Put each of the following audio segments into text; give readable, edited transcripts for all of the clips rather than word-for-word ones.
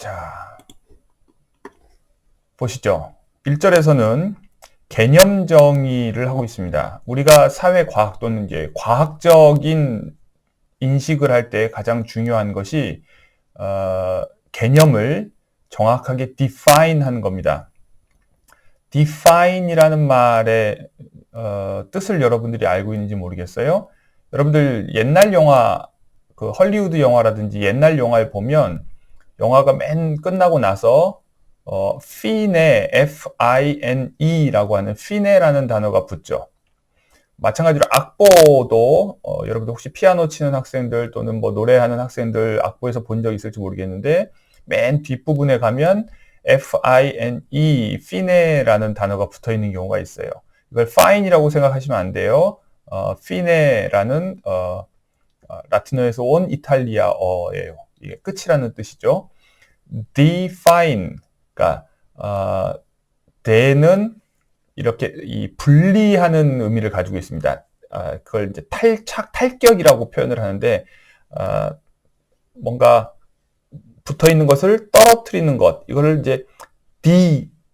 자, 보시죠. 1절에서는 개념 정의를 하고 있습니다. 우리가 사회과학 또는 이제 과학적인 인식을 할 때 가장 중요한 것이 개념을 정확하게 define 하는 겁니다. define이라는 말의 뜻을 여러분들이 알고 있는지 모르겠어요. 여러분들 옛날 영화, 그 헐리우드 영화라든지 옛날 영화를 보면 영화가 맨 끝나고 나서 fine, F-I-N-E라고 하는 fine라는 단어가 붙죠. 마찬가지로 악보도 여러분들 혹시 피아노 치는 학생들 또는 뭐 노래하는 학생들 악보에서 본 적 있을지 모르겠는데 맨 뒷부분에 가면 F-I-N-E, fine라는 단어가 붙어 있는 경우가 있어요. 이걸 fine이라고 생각하시면 안 돼요. fine라는 라틴어에서 온 이탈리아어예요. 이게 끝이라는 뜻이죠. define, 그러니까 대는 이렇게 이 분리하는 의미를 가지고 있습니다. 그걸 이제 탈격이라고 표현을 하는데 뭔가 붙어 있는 것을 떨어뜨리는 것. 이거를 이제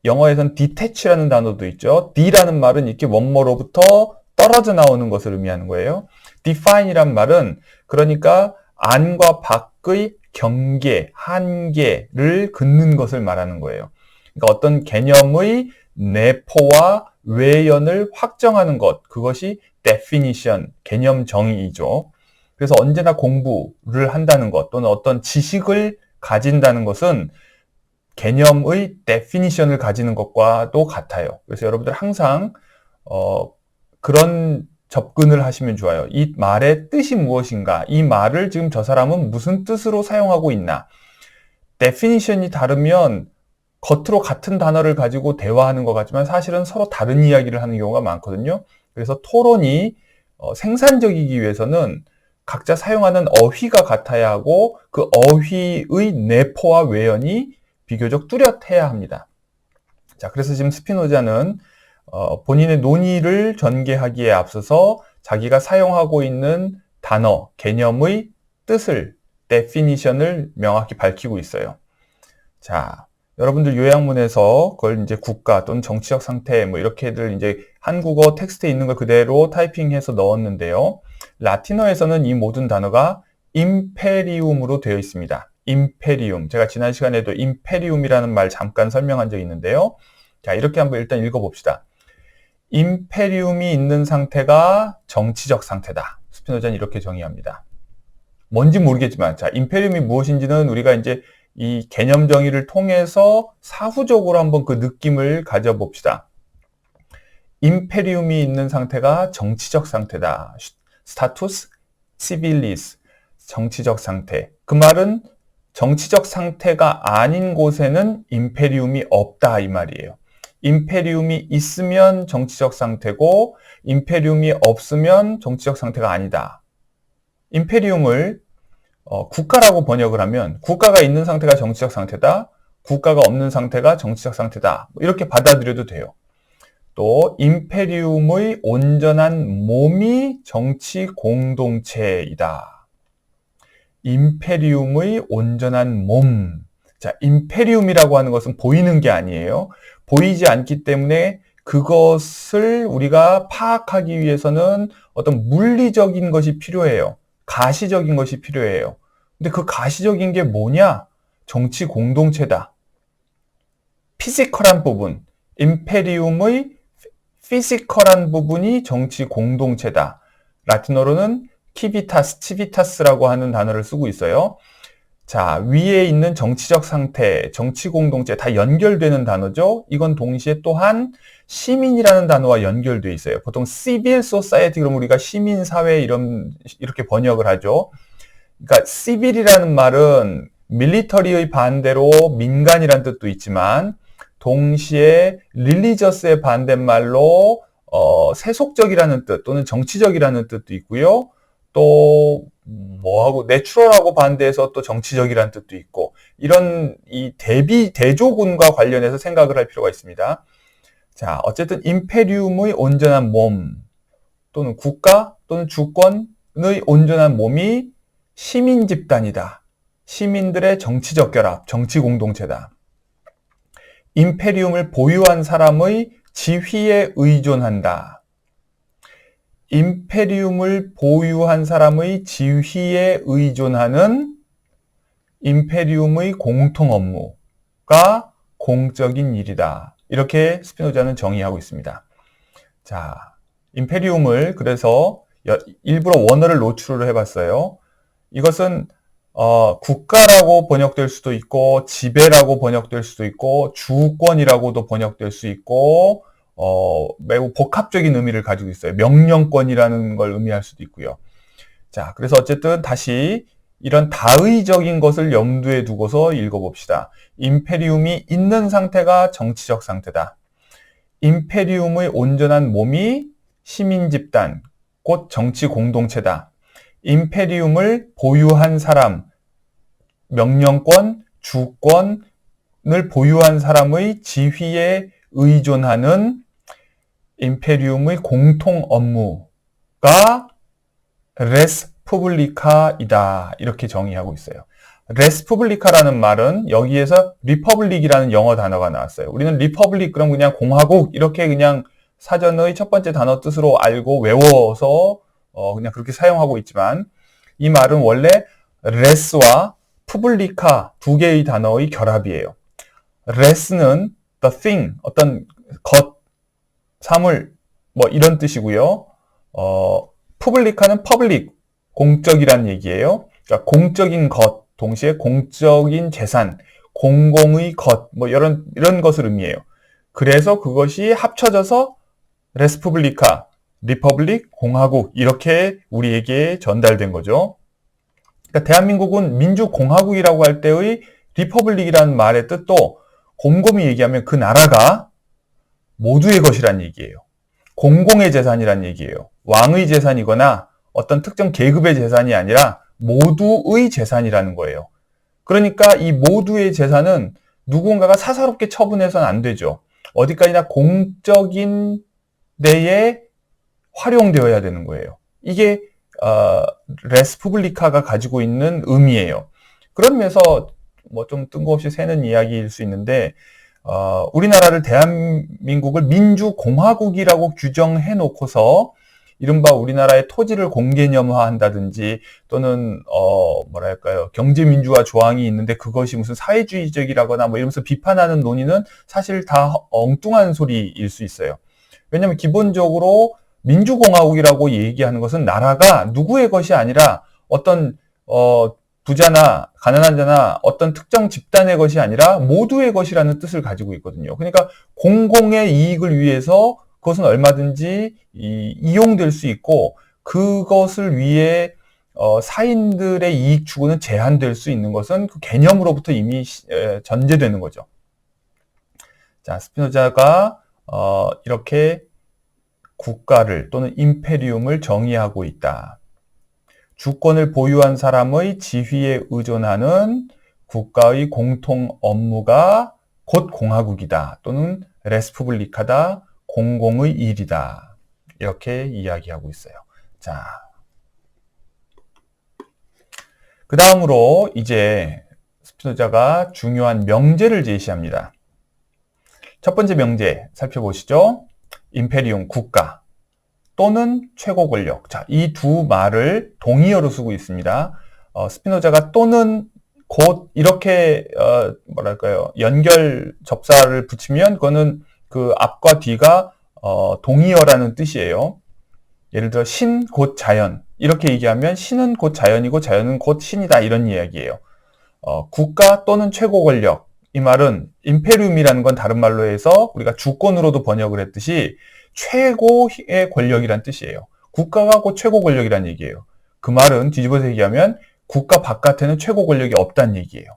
영어에서는 detach라는 단어도 있죠. D라는 말은 이렇게 원모로부터 떨어져 나오는 것을 의미하는 거예요. define이란 말은 그러니까 안과 밖의 경계, 한계를 긋는 것을 말하는 거예요. 그러니까 어떤 개념의 내포와 외연을 확정하는 것, 그것이 definition, 개념 정의이죠. 그래서 언제나 공부를 한다는 것 또는 어떤 지식을 가진다는 것은 개념의 definition을 가지는 것과도 같아요. 그래서 여러분들 항상 그런 접근을 하시면 좋아요. 이 말의 뜻이 무엇인가? 이 말을 지금 저 사람은 무슨 뜻으로 사용하고 있나? definition이 다르면 겉으로 같은 단어를 가지고 대화하는 것 같지만 사실은 서로 다른 이야기를 하는 경우가 많거든요. 그래서 토론이 생산적이기 위해서는 각자 사용하는 어휘가 같아야 하고 그 어휘의 내포와 외연이 비교적 뚜렷해야 합니다. 자, 그래서 지금 스피노자는 본인의 논의를 전개하기에 앞서서 자기가 사용하고 있는 단어, 개념의 뜻을, definition을 명확히 밝히고 있어요. 자, 여러분들 요약문에서 그걸 이제 국가 또는 정치적 상태 뭐 이렇게들 이제 한국어 텍스트에 있는 걸 그대로 타이핑해서 넣었는데요. 라틴어에서는 이 모든 단어가 임페리움으로 되어 있습니다. 임페리움. 제가 지난 시간에도 임페리움이라는 말 잠깐 설명한 적이 있는데요. 자, 이렇게 한번 일단 읽어봅시다. 임페리움이 있는 상태가 정치적 상태다. 스피노자는 이렇게 정의합니다. 뭔지 모르겠지만, 자, 임페리움이 무엇인지는 우리가 이제 이 개념 정의를 통해서 사후적으로 한번 그 느낌을 가져봅시다. 임페리움이 있는 상태가 정치적 상태다. 스타투스 시빌리스, 정치적 상태. 그 말은 정치적 상태가 아닌 곳에는 임페리움이 없다 이 말이에요. 임페리움이 있으면 정치적 상태고 임페리움이 없으면 정치적 상태가 아니다. 임페리움을 국가라고 번역을 하면 국가가 있는 상태가 정치적 상태다. 국가가 없는 상태가 정치적 상태다. 이렇게 받아들여도 돼요. 또 임페리움의 온전한 몸이 정치 공동체이다. 임페리움의 온전한 몸. 자, 임페리움이라고 하는 것은 보이는 게 아니에요. 보이지 않기 때문에 그것을 우리가 파악하기 위해서는 어떤 물리적인 것이 필요해요. 가시적인 것이 필요해요. 근데 그 가시적인 게 뭐냐? 정치 공동체다. 피지컬한 부분, 임페리움의 피지컬한 부분이 정치 공동체다. 라틴어로는 키비타스, 치비타스라고 하는 단어를 쓰고 있어요. 자, 위에 있는 정치적 상태, 정치 공동체 다 연결되는 단어죠. 이건 동시에 또한 시민이라는 단어와 연결되어 있어요. 보통 civil society 그럼 우리가 시민사회 이렇게 번역을 하죠. 그러니까 civil이라는 말은 military의 반대로 민간이라는 뜻도 있지만 동시에 religious의 반대말로 세속적이라는 뜻 또는 정치적이라는 뜻도 있고요. 또 뭐하고 내추럴하고 반대해서 또 정치적이라는 뜻도 있고 이런 이 대조군과 관련해서 생각을 할 필요가 있습니다. 자, 어쨌든 임페리움의 온전한 몸 또는 국가 또는 주권의 온전한 몸이 시민 집단이다. 시민들의 정치적 결합, 정치 공동체다. 임페리움을 보유한 사람의 지휘에 의존한다. 임페리움을 보유한 사람의 지휘에 의존하는 임페리움의 공통 업무가 공적인 일이다. 이렇게 스피노자는 정의하고 있습니다. 자, 임페리움을 그래서 일부러 원어를 노출을 해봤어요. 이것은 국가라고 번역될 수도 있고 지배라고 번역될 수도 있고 주권이라고도 번역될 수 있고 매우 복합적인 의미를 가지고 있어요. 명령권이라는 걸 의미할 수도 있고요. 자, 그래서 어쨌든 다시 이런 다의적인 것을 염두에 두고서 읽어봅시다. 임페리움이 있는 상태가 정치적 상태다. 임페리움의 온전한 몸이 시민 집단, 곧 정치 공동체다. 임페리움을 보유한 사람, 명령권, 주권을 보유한 사람의 지휘에 의존하는 임페리움의 공통 업무가 레스 푸블리카이다. 이렇게 정의하고 있어요. 레스 푸블리카라는 말은 여기에서 리퍼블릭이라는 영어 단어가 나왔어요. 우리는 리퍼블릭 그럼 그냥 공화국 이렇게 그냥 사전의 첫 번째 단어 뜻으로 알고 외워서 그냥 그렇게 사용하고 있지만 이 말은 원래 레스와 푸블리카 두 개의 단어의 결합이에요. 레스는 the thing, 어떤 것, 사물, 뭐 이런 뜻이고요. 푸블리카는 public, 공적이란 얘기예요. 그러니까 공적인 것, 동시에 공적인 재산, 공공의 것, 뭐 이런 것을 의미해요. 그래서 그것이 합쳐져서 레스푸블리카, 리퍼블릭, 공화국 이렇게 우리에게 전달된 거죠. 그러니까 대한민국은 민주공화국이라고 할 때의 리퍼블릭이라는 말의 뜻도 곰곰이 얘기하면 그 나라가 모두의 것이란 얘기예요. 공공의 재산이란 얘기예요. 왕의 재산이거나 어떤 특정 계급의 재산이 아니라 모두의 재산이라는 거예요. 그러니까 이 모두의 재산은 누군가가 사사롭게 처분해서는 안 되죠. 어디까지나 공적인 데에 활용되어야 되는 거예요. 이게 레스푸블리카가 가지고 있는 의미예요. 그런 면에서 뭐 좀 뜬금없이 새는 이야기일 수 있는데 우리나라를 대한민국을 민주공화국이라고 규정해 놓고서 이른바 우리나라의 토지를 공개념화한다든지 또는 뭐랄까요 경제민주화 조항이 있는데 그것이 무슨 사회주의적이라거나 뭐 이러면서 비판하는 논의는 사실 다 엉뚱한 소리일 수 있어요. 왜냐하면 기본적으로 민주공화국이라고 얘기하는 것은 나라가 누구의 것이 아니라 어떤 부자나 가난한 자나 어떤 특정 집단의 것이 아니라 모두의 것이라는 뜻을 가지고 있거든요. 그러니까 공공의 이익을 위해서 그것은 얼마든지 이용될 수 있고 그것을 위해 사인들의 이익 추구는 제한될 수 있는 것은 그 개념으로부터 이미 전제되는 거죠. 자, 스피노자가 이렇게 국가를 또는 임페리움을 정의하고 있다. 주권을 보유한 사람의 지휘에 의존하는 국가의 공통 업무가 곧 공화국이다. 또는 레스푸블리카다. 공공의 일이다. 이렇게 이야기하고 있어요. 자, 그 다음으로 이제 스피노자가 중요한 명제를 제시합니다. 첫 번째 명제 살펴보시죠. 임페리움, 국가 또는 최고 권력. 자, 이 두 말을 동의어로 쓰고 있습니다. 스피노자가 또는 곧 이렇게 뭐랄까요 연결 접사를 붙이면 그거는 그 앞과 뒤가 동의어라는 뜻이에요. 예를 들어 신 곧 자연 이렇게 얘기하면 신은 곧 자연이고 자연은 곧 신이다 이런 이야기예요. 국가 또는 최고 권력 이 말은 임페리움이라는 건 다른 말로 해서 우리가 주권으로도 번역을 했듯이 최고의 권력이란 뜻이에요. 국가가 곧 최고 권력이란 얘기예요. 그 말은 뒤집어서 얘기하면 국가 바깥에는 최고 권력이 없다는 얘기예요.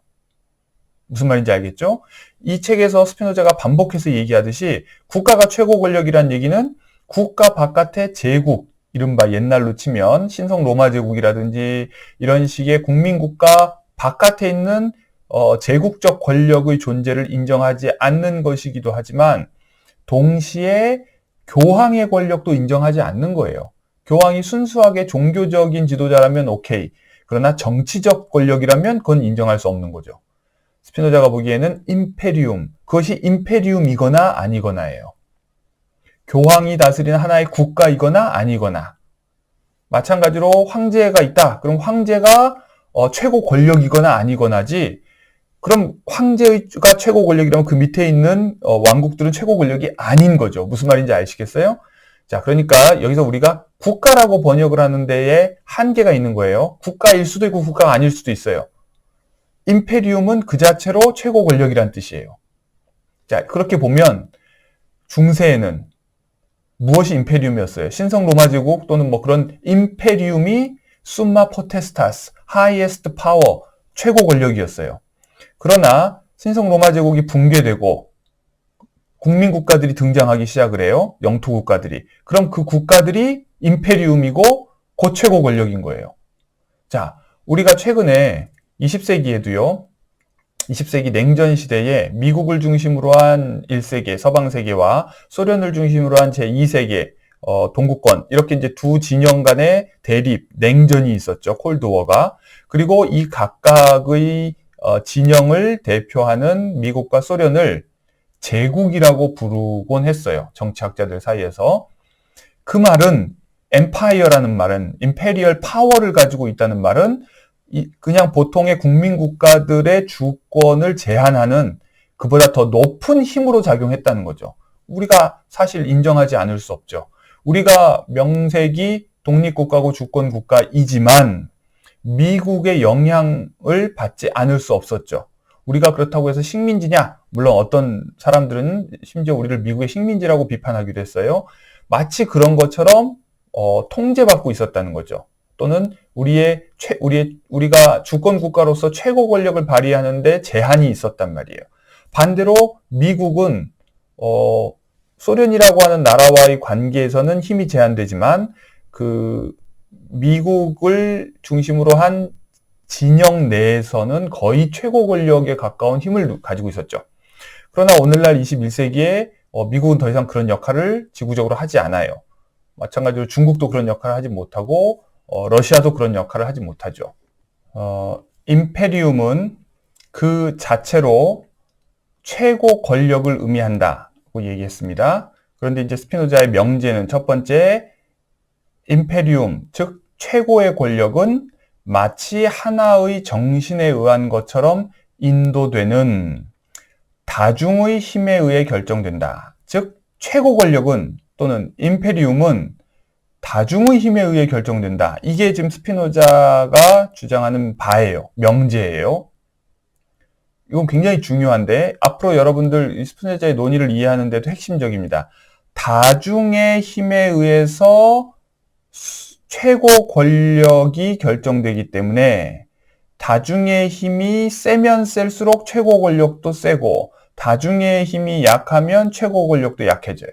무슨 말인지 알겠죠? 이 책에서 스피노자가 반복해서 얘기하듯이 국가가 최고 권력이란 얘기는 국가 바깥의 제국, 이른바 옛날로 치면 신성 로마 제국이라든지 이런 식의 국민국가 바깥에 있는 제국적 권력의 존재를 인정하지 않는 것이기도 하지만 동시에 교황의 권력도 인정하지 않는 거예요. 교황이 순수하게 종교적인 지도자라면 오케이. 그러나 정치적 권력이라면 그건 인정할 수 없는 거죠. 스피노자가 보기에는 임페리움, 그것이 임페리움이거나 아니거나예요. 교황이 다스리는 하나의 국가이거나 아니거나. 마찬가지로 황제가 있다. 그럼 황제가 최고 권력이거나 아니거나지. 그럼 황제가 최고 권력이라면 그 밑에 있는 왕국들은 최고 권력이 아닌 거죠. 무슨 말인지 아시겠어요? 자, 그러니까 여기서 우리가 국가라고 번역을 하는 데에 한계가 있는 거예요. 국가일 수도 있고 국가가 아닐 수도 있어요. 임페리움은 그 자체로 최고 권력이란 뜻이에요. 자, 그렇게 보면 중세에는 무엇이 임페리움이었어요? 신성 로마 제국 또는 뭐 그런 임페리움이 숨마 포테스타스, 하이에스트 파워, 최고 권력이었어요. 그러나 신성 로마 제국이 붕괴되고 국민 국가들이 등장하기 시작을 해요. 영토 국가들이. 그럼 그 국가들이 임페리움이고 곧 최고 권력인 거예요. 자, 우리가 최근에 20세기에도요. 20세기 냉전 시대에 미국을 중심으로 한 1세계, 서방 세계와 소련을 중심으로 한 제2세계, 동구권, 이렇게 이제 두 진영 간의 대립, 냉전이 있었죠. 콜드워가. 그리고 이 각각의 진영을 대표하는 미국과 소련을 제국이라고 부르곤 했어요. 정치학자들 사이에서. 그 말은 엠파이어라는 말은 임페리얼 파워를 가지고 있다는 말은 그냥 보통의 국민 국가들의 주권을 제한하는 그보다 더 높은 힘으로 작용했다는 거죠. 우리가 사실 인정하지 않을 수 없죠. 우리가 명색이 독립국가고 주권국가이지만 미국의 영향을 받지 않을 수 없었죠. 우리가 그렇다고 해서 식민지냐? 물론 어떤 사람들은 심지어 우리를 미국의 식민지라고 비판하기도 했어요. 마치 그런 것처럼 통제받고 있었다는 거죠. 또는 우리가 주권 국가로서 최고 권력을 발휘하는데 제한이 있었단 말이에요. 반대로 미국은 소련이라고 하는 나라와의 관계에서는 힘이 제한되지만 그 미국을 중심으로 한 진영 내에서는 거의 최고 권력에 가까운 힘을 가지고 있었죠. 그러나 오늘날 21세기에 미국은 더 이상 그런 역할을 지구적으로 하지 않아요. 마찬가지로 중국도 그런 역할을 하지 못하고 러시아도 그런 역할을 하지 못하죠. 임페리움은 그 자체로 최고 권력을 의미한다고 얘기했습니다. 그런데 이제 스피노자의 명제는 첫 번째, 임페리움, 즉 최고의 권력은 마치 하나의 정신에 의한 것처럼 인도되는 다중의 힘에 의해 결정된다. 즉 최고 권력은 또는 임페리움은 다중의 힘에 의해 결정된다. 이게 지금 스피노자가 주장하는 바예요. 명제예요. 이건 굉장히 중요한데 앞으로 여러분들 스피노자의 논의를 이해하는 데도 핵심적입니다. 다중의 힘에 의해서 최고 권력이 결정되기 때문에 다중의 힘이 세면 셀수록 최고 권력도 세고 다중의 힘이 약하면 최고 권력도 약해져요.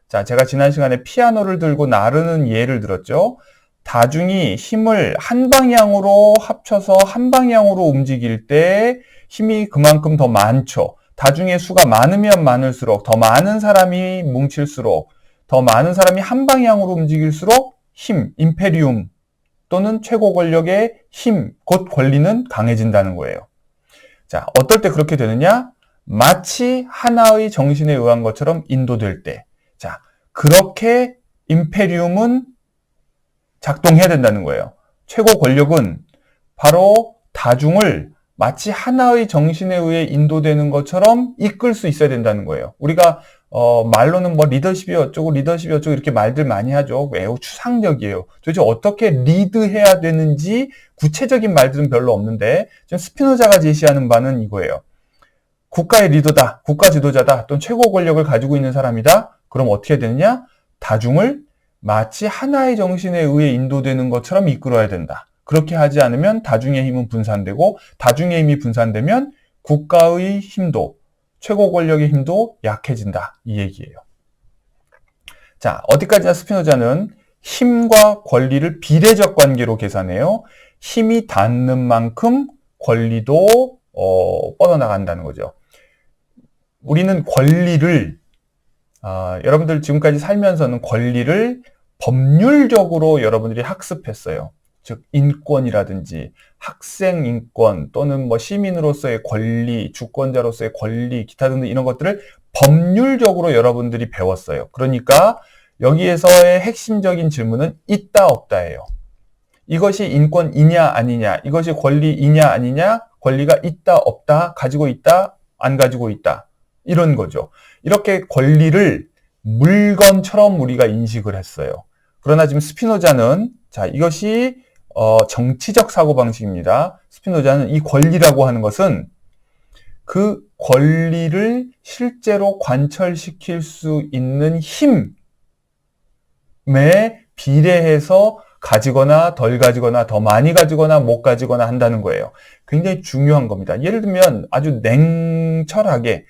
자, 제가 지난 시간에 피아노를 들고 나르는 예를 들었죠. 다중이 힘을 한 방향으로 합쳐서 한 방향으로 움직일 때 힘이 그만큼 더 많죠. 다중의 수가 많으면 많을수록 더 많은 사람이 뭉칠수록 더 많은 사람이 한 방향으로 움직일수록 힘, 임페리움 또는 최고 권력의 힘, 곧 권리는 강해진다는 거예요. 자, 어떨 때 그렇게 되느냐? 마치 하나의 정신에 의한 것처럼 인도될 때. 자, 그렇게 임페리움은 작동해야 된다는 거예요. 최고 권력은 바로 다중을 마치 하나의 정신에 의해 인도되는 것처럼 이끌 수 있어야 된다는 거예요. 우리가 말로는 뭐 리더십이 어쩌고 이렇게 말들 많이 하죠. 매우 추상적이에요. 도대체 어떻게 리드해야 되는지 구체적인 말들은 별로 없는데 지금 스피노자가 제시하는 바는 이거예요. 국가의 리더다, 국가 지도자다, 또는 최고 권력을 가지고 있는 사람이다. 그럼 어떻게 되느냐? 다중을 마치 하나의 정신에 의해 인도되는 것처럼 이끌어야 된다. 그렇게 하지 않으면 다중의 힘은 분산되고 다중의 힘이 분산되면 국가의 힘도 최고 권력의 힘도 약해진다. 이 얘기예요. 자, 어디까지나 스피노자는 힘과 권리를 비례적 관계로 계산해요. 힘이 닿는 만큼 권리도 뻗어나간다는 거죠. 우리는 권리를 여러분들 지금까지 살면서는 권리를 법률적으로 여러분들이 학습했어요. 즉 인권이라든지 학생 인권 또는 뭐 시민으로서의 권리, 주권자로서의 권리, 기타 등등 이런 것들을 법률적으로 여러분들이 배웠어요. 그러니까 여기에서의 핵심적인 질문은 있다 없다예요. 이것이 인권이냐 아니냐, 이것이 권리이냐 아니냐, 권리가 있다 없다, 가지고 있다 안 가지고 있다, 이런 거죠. 이렇게 권리를 물건처럼 우리가 인식을 했어요. 그러나 지금 스피노자는 자, 이것이 정치적 사고방식입니다. 스피노자는 이 권리라고 하는 것은 그 권리를 실제로 관철시킬 수 있는 힘에 비례해서 가지거나 덜 가지거나 더 많이 가지거나 못 가지거나 한다는 거예요. 굉장히 중요한 겁니다. 예를 들면 아주 냉철하게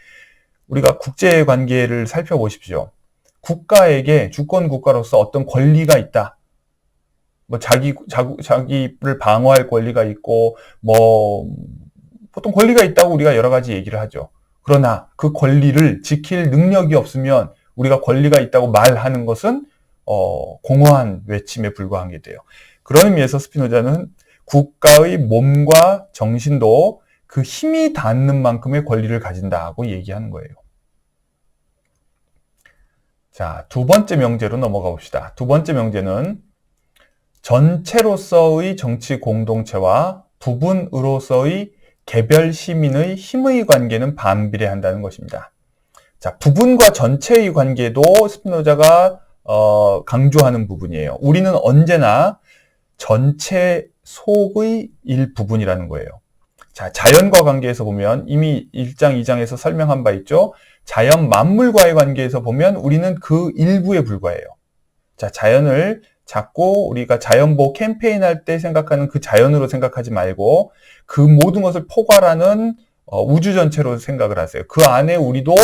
우리가 국제관계를 살펴보십시오. 국가에게 주권 국가로서 어떤 권리가 있다. 뭐 자기를 방어할 권리가 있고 뭐 보통 권리가 있다고 우리가 여러 가지 얘기를 하죠. 그러나 그 권리를 지킬 능력이 없으면 우리가 권리가 있다고 말하는 것은 공허한 외침에 불과한 게 돼요. 그런 의미에서 스피노자는 국가의 몸과 정신도 그 힘이 닿는 만큼의 권리를 가진다고 얘기하는 거예요. 자, 두 번째 명제로 넘어가 봅시다. 두 번째 명제는 전체로서의 정치 공동체와 부분으로서의 개별 시민의 힘의 관계는 반비례한다는 것입니다. 자, 부분과 전체의 관계도 스피노자가 강조하는 부분이에요. 우리는 언제나 전체 속의 일부분이라는 거예요. 자, 자연과 관계에서 보면 이미 1장, 2장에서 설명한 바 있죠. 자연 만물과의 관계에서 보면 우리는 그 일부에 불과해요. 자, 자연을 자꾸 우리가 자연보호 캠페인 할 때 생각하는 그 자연으로 생각하지 말고 그 모든 것을 포괄하는 우주 전체로 생각을 하세요. 그 안에 우리도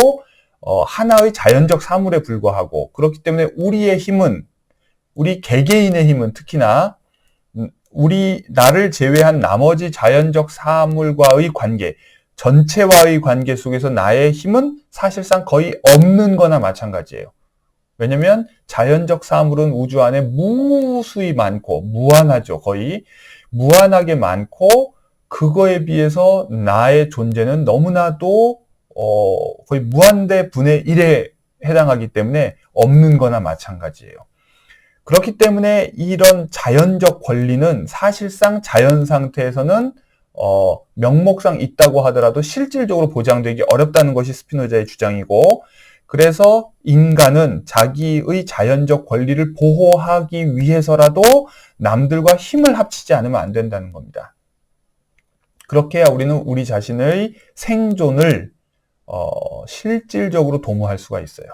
하나의 자연적 사물에 불과하고, 그렇기 때문에 우리의 힘은, 우리 개개인의 힘은 특히나 나를 제외한 나머지 자연적 사물과의 관계, 전체와의 관계 속에서 나의 힘은 사실상 거의 없는 거나 마찬가지예요. 왜냐면 자연적 사물은 우주 안에 무수히 많고 무한하죠. 거의 무한하게 많고, 그거에 비해서 나의 존재는 너무나도 거의 무한대 분의 1에 해당하기 때문에 없는 거나 마찬가지예요. 그렇기 때문에 이런 자연적 권리는 사실상 자연 상태에서는 명목상 있다고 하더라도 실질적으로 보장되기 어렵다는 것이 스피노자의 주장이고, 그래서 인간은 자기의 자연적 권리를 보호하기 위해서라도 남들과 힘을 합치지 않으면 안 된다는 겁니다. 그렇게 해야 우리는 우리 자신의 생존을 실질적으로 도모할 수가 있어요.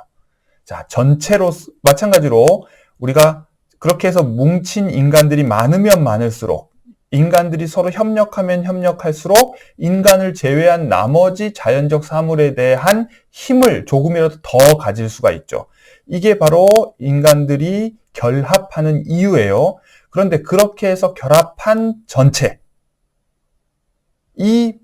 자, 전체로 마찬가지로 우리가 그렇게 해서 뭉친 인간들이 많으면 많을수록, 인간들이 서로 협력하면 협력할수록 인간을 제외한 나머지 자연적 사물에 대한 힘을 조금이라도 더 가질 수가 있죠. 이게 바로 인간들이 결합하는 이유예요. 그런데 그렇게 해서 결합한 전체, 이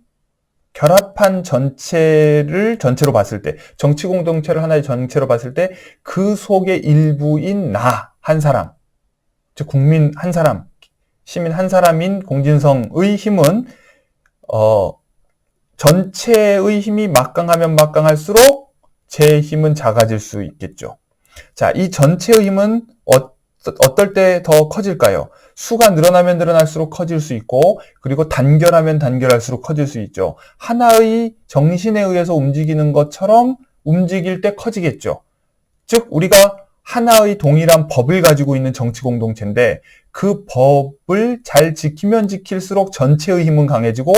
결합한 전체를 전체로 봤을 때, 정치 공동체를 하나의 전체로 봤을 때 그 속의 일부인 나 한 사람, 즉 국민 한 사람, 시민 한 사람인 공진성의 힘은 전체의 힘이 막강하면 막강할수록 제 힘은 작아질 수 있겠죠. 자, 이 전체의 힘은 어떨 때 더 커질까요? 수가 늘어나면 늘어날수록 커질 수 있고, 그리고 단결하면 단결할수록 커질 수 있죠. 하나의 정신에 의해서 움직이는 것처럼 움직일 때 커지겠죠. 즉 우리가 하나의 동일한 법을 가지고 있는 정치 공동체인데 그 법을 잘 지키면 지킬수록 전체의 힘은 강해지고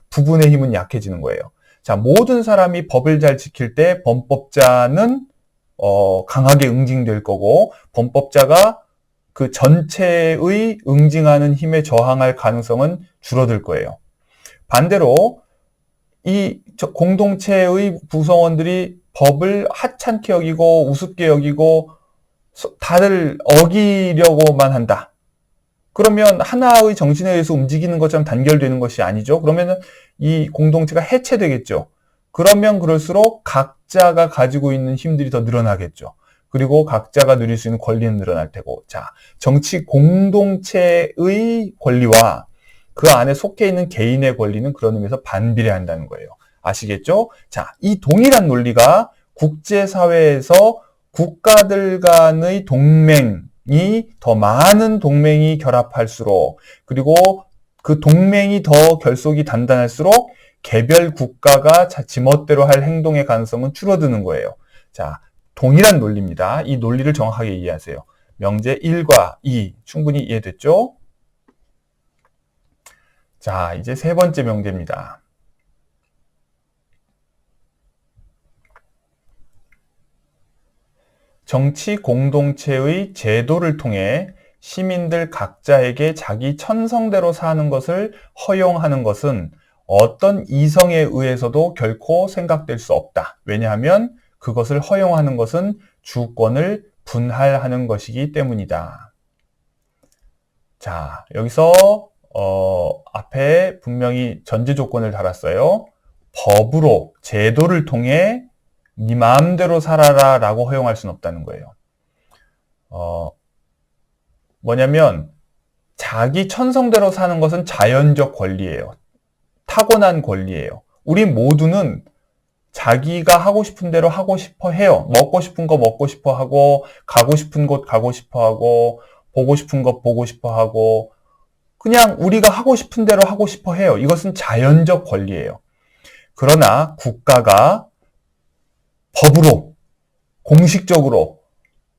부분의 힘은 약해지는 거예요. 자, 모든 사람이 법을 잘 지킬 때 범법자는 강하게 응징될 거고, 범법자가 그 전체의 응징하는 힘에 저항할 가능성은 줄어들 거예요. 반대로 이 공동체의 구성원들이 법을 하찮게 여기고 우습게 여기고 다들 어기려고만 한다. 그러면 하나의 정신에 의해서 움직이는 것처럼 단결되는 것이 아니죠. 그러면 이 공동체가 해체되겠죠. 그러면 그럴수록 각자가 가지고 있는 힘들이 더 늘어나겠죠. 그리고 각자가 누릴 수 있는 권리는 늘어날 테고. 자, 정치 공동체의 권리와 그 안에 속해 있는 개인의 권리는 그런 의미에서 반비례한다는 거예요. 아시겠죠? 자, 이 동일한 논리가 국제사회에서 국가들 간의 동맹이 더 많은 동맹이 결합할수록, 그리고 그 동맹이 더 결속이 단단할수록 개별 국가가 지멋대로 할 행동의 가능성은 줄어드는 거예요. 자, 동일한 논리입니다. 이 논리를 정확하게 이해하세요. 명제 1과 2 충분히 이해됐죠? 자, 이제 세 번째 명제입니다. 정치 공동체의 제도를 통해 시민들 각자에게 자기 천성대로 사는 것을 허용하는 것은 어떤 이성에 의해서도 결코 생각될 수 없다. 왜냐하면 그것을 허용하는 것은 주권을 분할하는 것이기 때문이다. 자, 여기서 앞에 분명히 전제 조건을 달았어요. 법으로, 제도를 통해 네 마음대로 살아라 라고 허용할 수는 없다는 거예요. 뭐냐면 자기 천성대로 사는 것은 자연적 권리예요. 타고난 권리예요. 우리 모두는 자기가 하고 싶은 대로 하고 싶어 해요. 먹고 싶은 거 먹고 싶어 하고, 가고 싶은 곳 가고 싶어 하고, 보고 싶은 것 보고 싶어 하고, 그냥 우리가 하고 싶은 대로 하고 싶어 해요. 이것은 자연적 권리예요. 그러나 국가가 법으로, 공식적으로,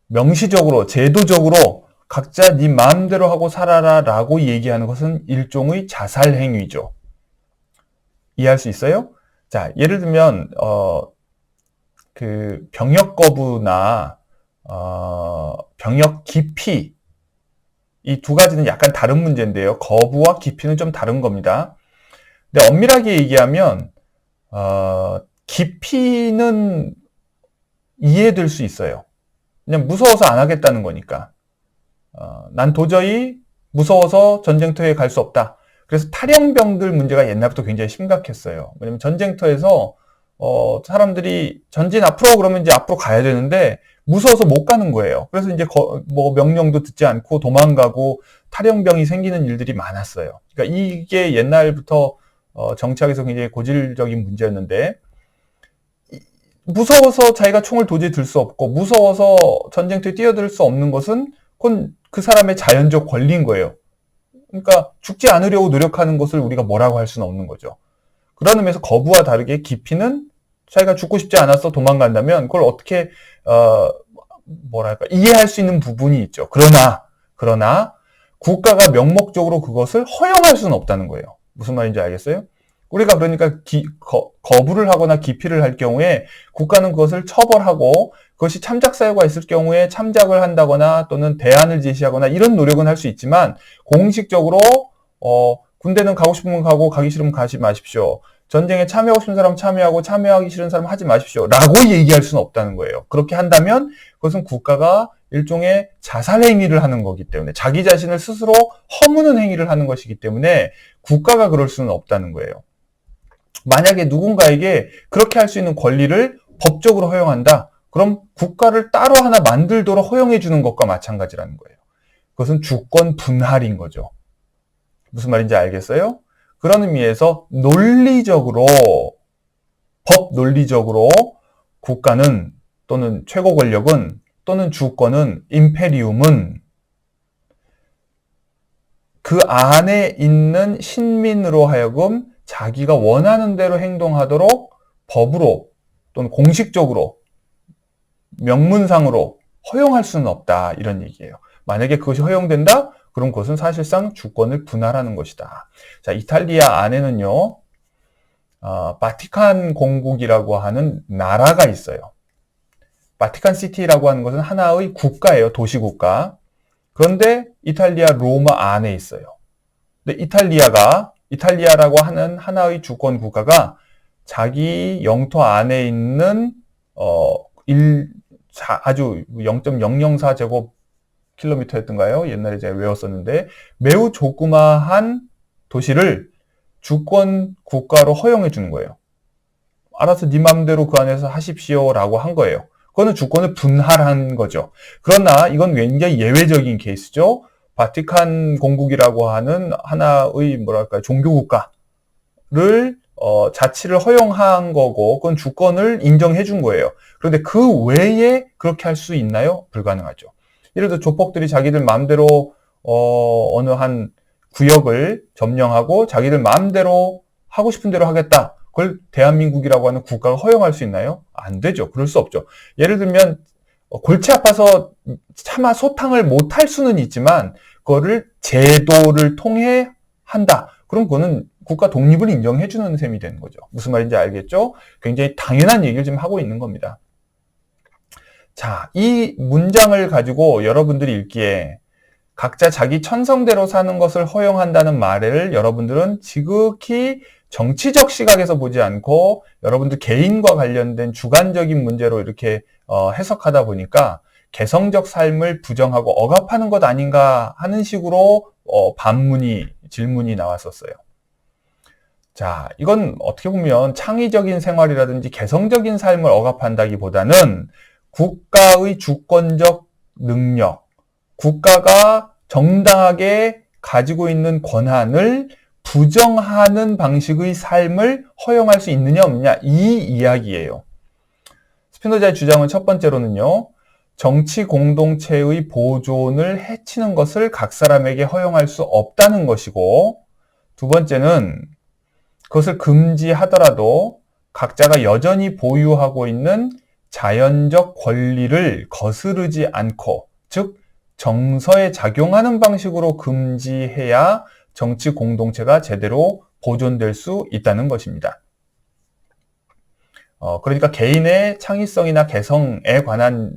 명시적으로, 제도적으로 각자 네 마음대로 하고 살아라 라고 얘기하는 것은 일종의 자살 행위죠. 이해할 수 있어요? 자, 예를 들면 그 병역 거부나 병역 기피, 이 두 가지는 약간 다른 문제인데요. 거부와 기피는 좀 다른 겁니다. 근데 엄밀하게 얘기하면 기피는 이해될 수 있어요. 그냥 무서워서 안 하겠다는 거니까. 난 도저히 무서워서 전쟁터에 갈 수 없다. 그래서 탈영병들 문제가 옛날부터 굉장히 심각했어요. 왜냐면 전쟁터에서 사람들이 전진 앞으로 그러면 이제 앞으로 가야 되는데 무서워서 못 가는 거예요. 그래서 이제 뭐 명령도 듣지 않고 도망가고 탈영병이 생기는 일들이 많았어요. 그러니까 이게 옛날부터 정치학에서 굉장히 고질적인 문제였는데, 무서워서 자기가 총을 도저히 들 수 없고 무서워서 전쟁터에 뛰어들 수 없는 것은 그건 그 사람의 자연적 권리인 거예요. 그러니까 죽지 않으려고 노력하는 것을 우리가 뭐라고 할 수는 없는 거죠. 그런 의미에서 거부와 다르게 기피는 자기가 죽고 싶지 않아서 도망간다면 그걸 어떻게 이해할 수 있는 부분이 있죠. 그러나 국가가 명목적으로 그것을 허용할 수는 없다는 거예요. 무슨 말인지 알겠어요? 우리가 그러니까 거부를 하거나 기피를 할 경우에 국가는 그것을 처벌하고, 그것이 참작 사유가 있을 경우에 참작을 한다거나 또는 대안을 제시하거나 이런 노력은 할 수 있지만, 공식적으로 군대는 가고 싶으면 가고 가기 싫으면 가지 마십시오. 전쟁에 참여하고 싶은 사람 참여하고 참여하기 싫은 사람 하지 마십시오. 라고 얘기할 수는 없다는 거예요. 그렇게 한다면 그것은 국가가 일종의 자살 행위를 하는 거기 때문에, 자기 자신을 스스로 허무는 행위를 하는 것이기 때문에 국가가 그럴 수는 없다는 거예요. 만약에 누군가에게 그렇게 할 수 있는 권리를 법적으로 허용한다. 그럼 국가를 따로 하나 만들도록 허용해 주는 것과 마찬가지라는 거예요. 그것은 주권 분할인 거죠. 무슨 말인지 알겠어요? 그런 의미에서 논리적으로, 법 논리적으로 국가는, 또는 최고 권력은, 또는 주권은, 임페리움은 그 안에 있는 신민으로 하여금 자기가 원하는 대로 행동하도록 법으로 또는 공식적으로, 명문상으로 허용할 수는 없다, 이런 얘기예요. 만약에 그것이 허용된다? 그럼 그것은 사실상 주권을 분할하는 것이다. 자, 이탈리아 안에는요, 바티칸 공국이라고 하는 나라가 있어요. 바티칸 시티라고 하는 것은 하나의 국가예요. 도시국가. 그런데 이탈리아 로마 안에 있어요. 근데 이탈리아라고 하는 하나의 주권 국가가 자기 영토 안에 있는 아주 0.004제곱킬로미터였던가요? 옛날에 제가 외웠었는데, 매우 조그마한 도시를 주권 국가로 허용해 주는 거예요. 알아서 네 마음대로 그 안에서 하십시오라고 한 거예요. 그거는 주권을 분할한 거죠. 그러나 이건 굉장히 예외적인 케이스죠. 바티칸 공국이라고 하는 하나의 뭐랄까 종교국가를 자치를 허용한 거고 그건 주권을 인정해 준 거예요. 그런데 그 외에 그렇게 할 수 있나요? 불가능하죠. 예를 들어 조폭들이 자기들 마음대로 어느 한 구역을 점령하고 자기들 마음대로 하고 싶은 대로 하겠다. 그걸 대한민국이라고 하는 국가가 허용할 수 있나요? 안 되죠. 그럴 수 없죠. 예를 들면 골치 아파서 차마 소탕을 못 할 수는 있지만 그거를 제도를 통해 한다. 그럼 그거는 국가 독립을 인정해 주는 셈이 되는 거죠. 무슨 말인지 알겠죠? 굉장히 당연한 얘기를 지금 하고 있는 겁니다. 자, 이 문장을 가지고 여러분들이 읽기에 각자 자기 천성대로 사는 것을 허용한다는 말을 여러분들은 지극히 정치적 시각에서 보지 않고 여러분들 개인과 관련된 주관적인 문제로 이렇게 해석하다 보니까 개성적 삶을 부정하고 억압하는 것 아닌가 하는 식으로 질문이 나왔었어요. 자, 이건 어떻게 보면 창의적인 생활이라든지 개성적인 삶을 억압한다기보다는 국가의 주권적 능력, 국가가 정당하게 가지고 있는 권한을 부정하는 방식의 삶을 허용할 수 있느냐 없느냐 이 이야기예요. 스피노자의 주장은 첫 번째로는요. 정치 공동체의 보존을 해치는 것을 각 사람에게 허용할 수 없다는 것이고 두 번째는 그것을 금지하더라도 각자가 여전히 보유하고 있는 자연적 권리를 거스르지 않고 즉 정서에 작용하는 방식으로 금지해야 정치 공동체가 제대로 보존될 수 있다는 것입니다. 그러니까 개인의 창의성이나 개성에 관한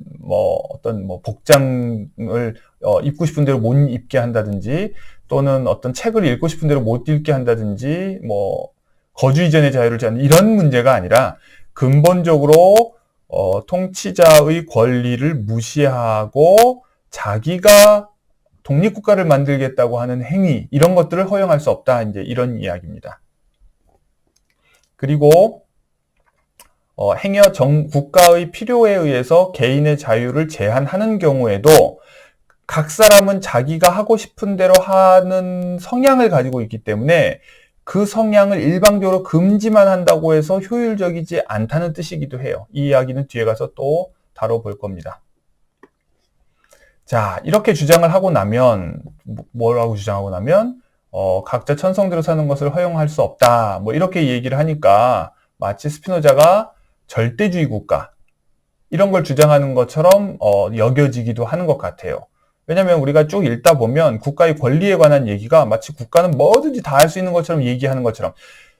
어떤 복장을 입고 싶은 대로 못 입게 한다든지 또는 어떤 책을 읽고 싶은 대로 못 읽게 한다든지 거주 이전의 자유를 제한 이런 문제가 아니라 근본적으로 통치자의 권리를 무시하고 자기가 독립국가를 만들겠다고 하는 행위 이런 것들을 허용할 수 없다 이제 이런 이야기입니다. 그리고 행여 국가의 필요에 의해서 개인의 자유를 제한하는 경우에도 각 사람은 자기가 하고 싶은 대로 하는 성향을 가지고 있기 때문에 그 성향을 일방적으로 금지만 한다고 해서 효율적이지 않다는 뜻이기도 해요. 이 이야기는 뒤에 가서 또 다뤄볼 겁니다. 자, 이렇게 주장을 하고 나면 뭐라고 주장하고 나면 각자 천성대로 사는 것을 허용할 수 없다. 이렇게 얘기를 하니까 마치 스피노자가 절대주의 국가 이런 걸 주장하는 것처럼 여겨지기도 하는 것 같아요. 왜냐하면 우리가 쭉 읽다 보면 국가의 권리에 관한 얘기가 마치 국가는 뭐든지 다 할 수 있는 것처럼 얘기하는 것처럼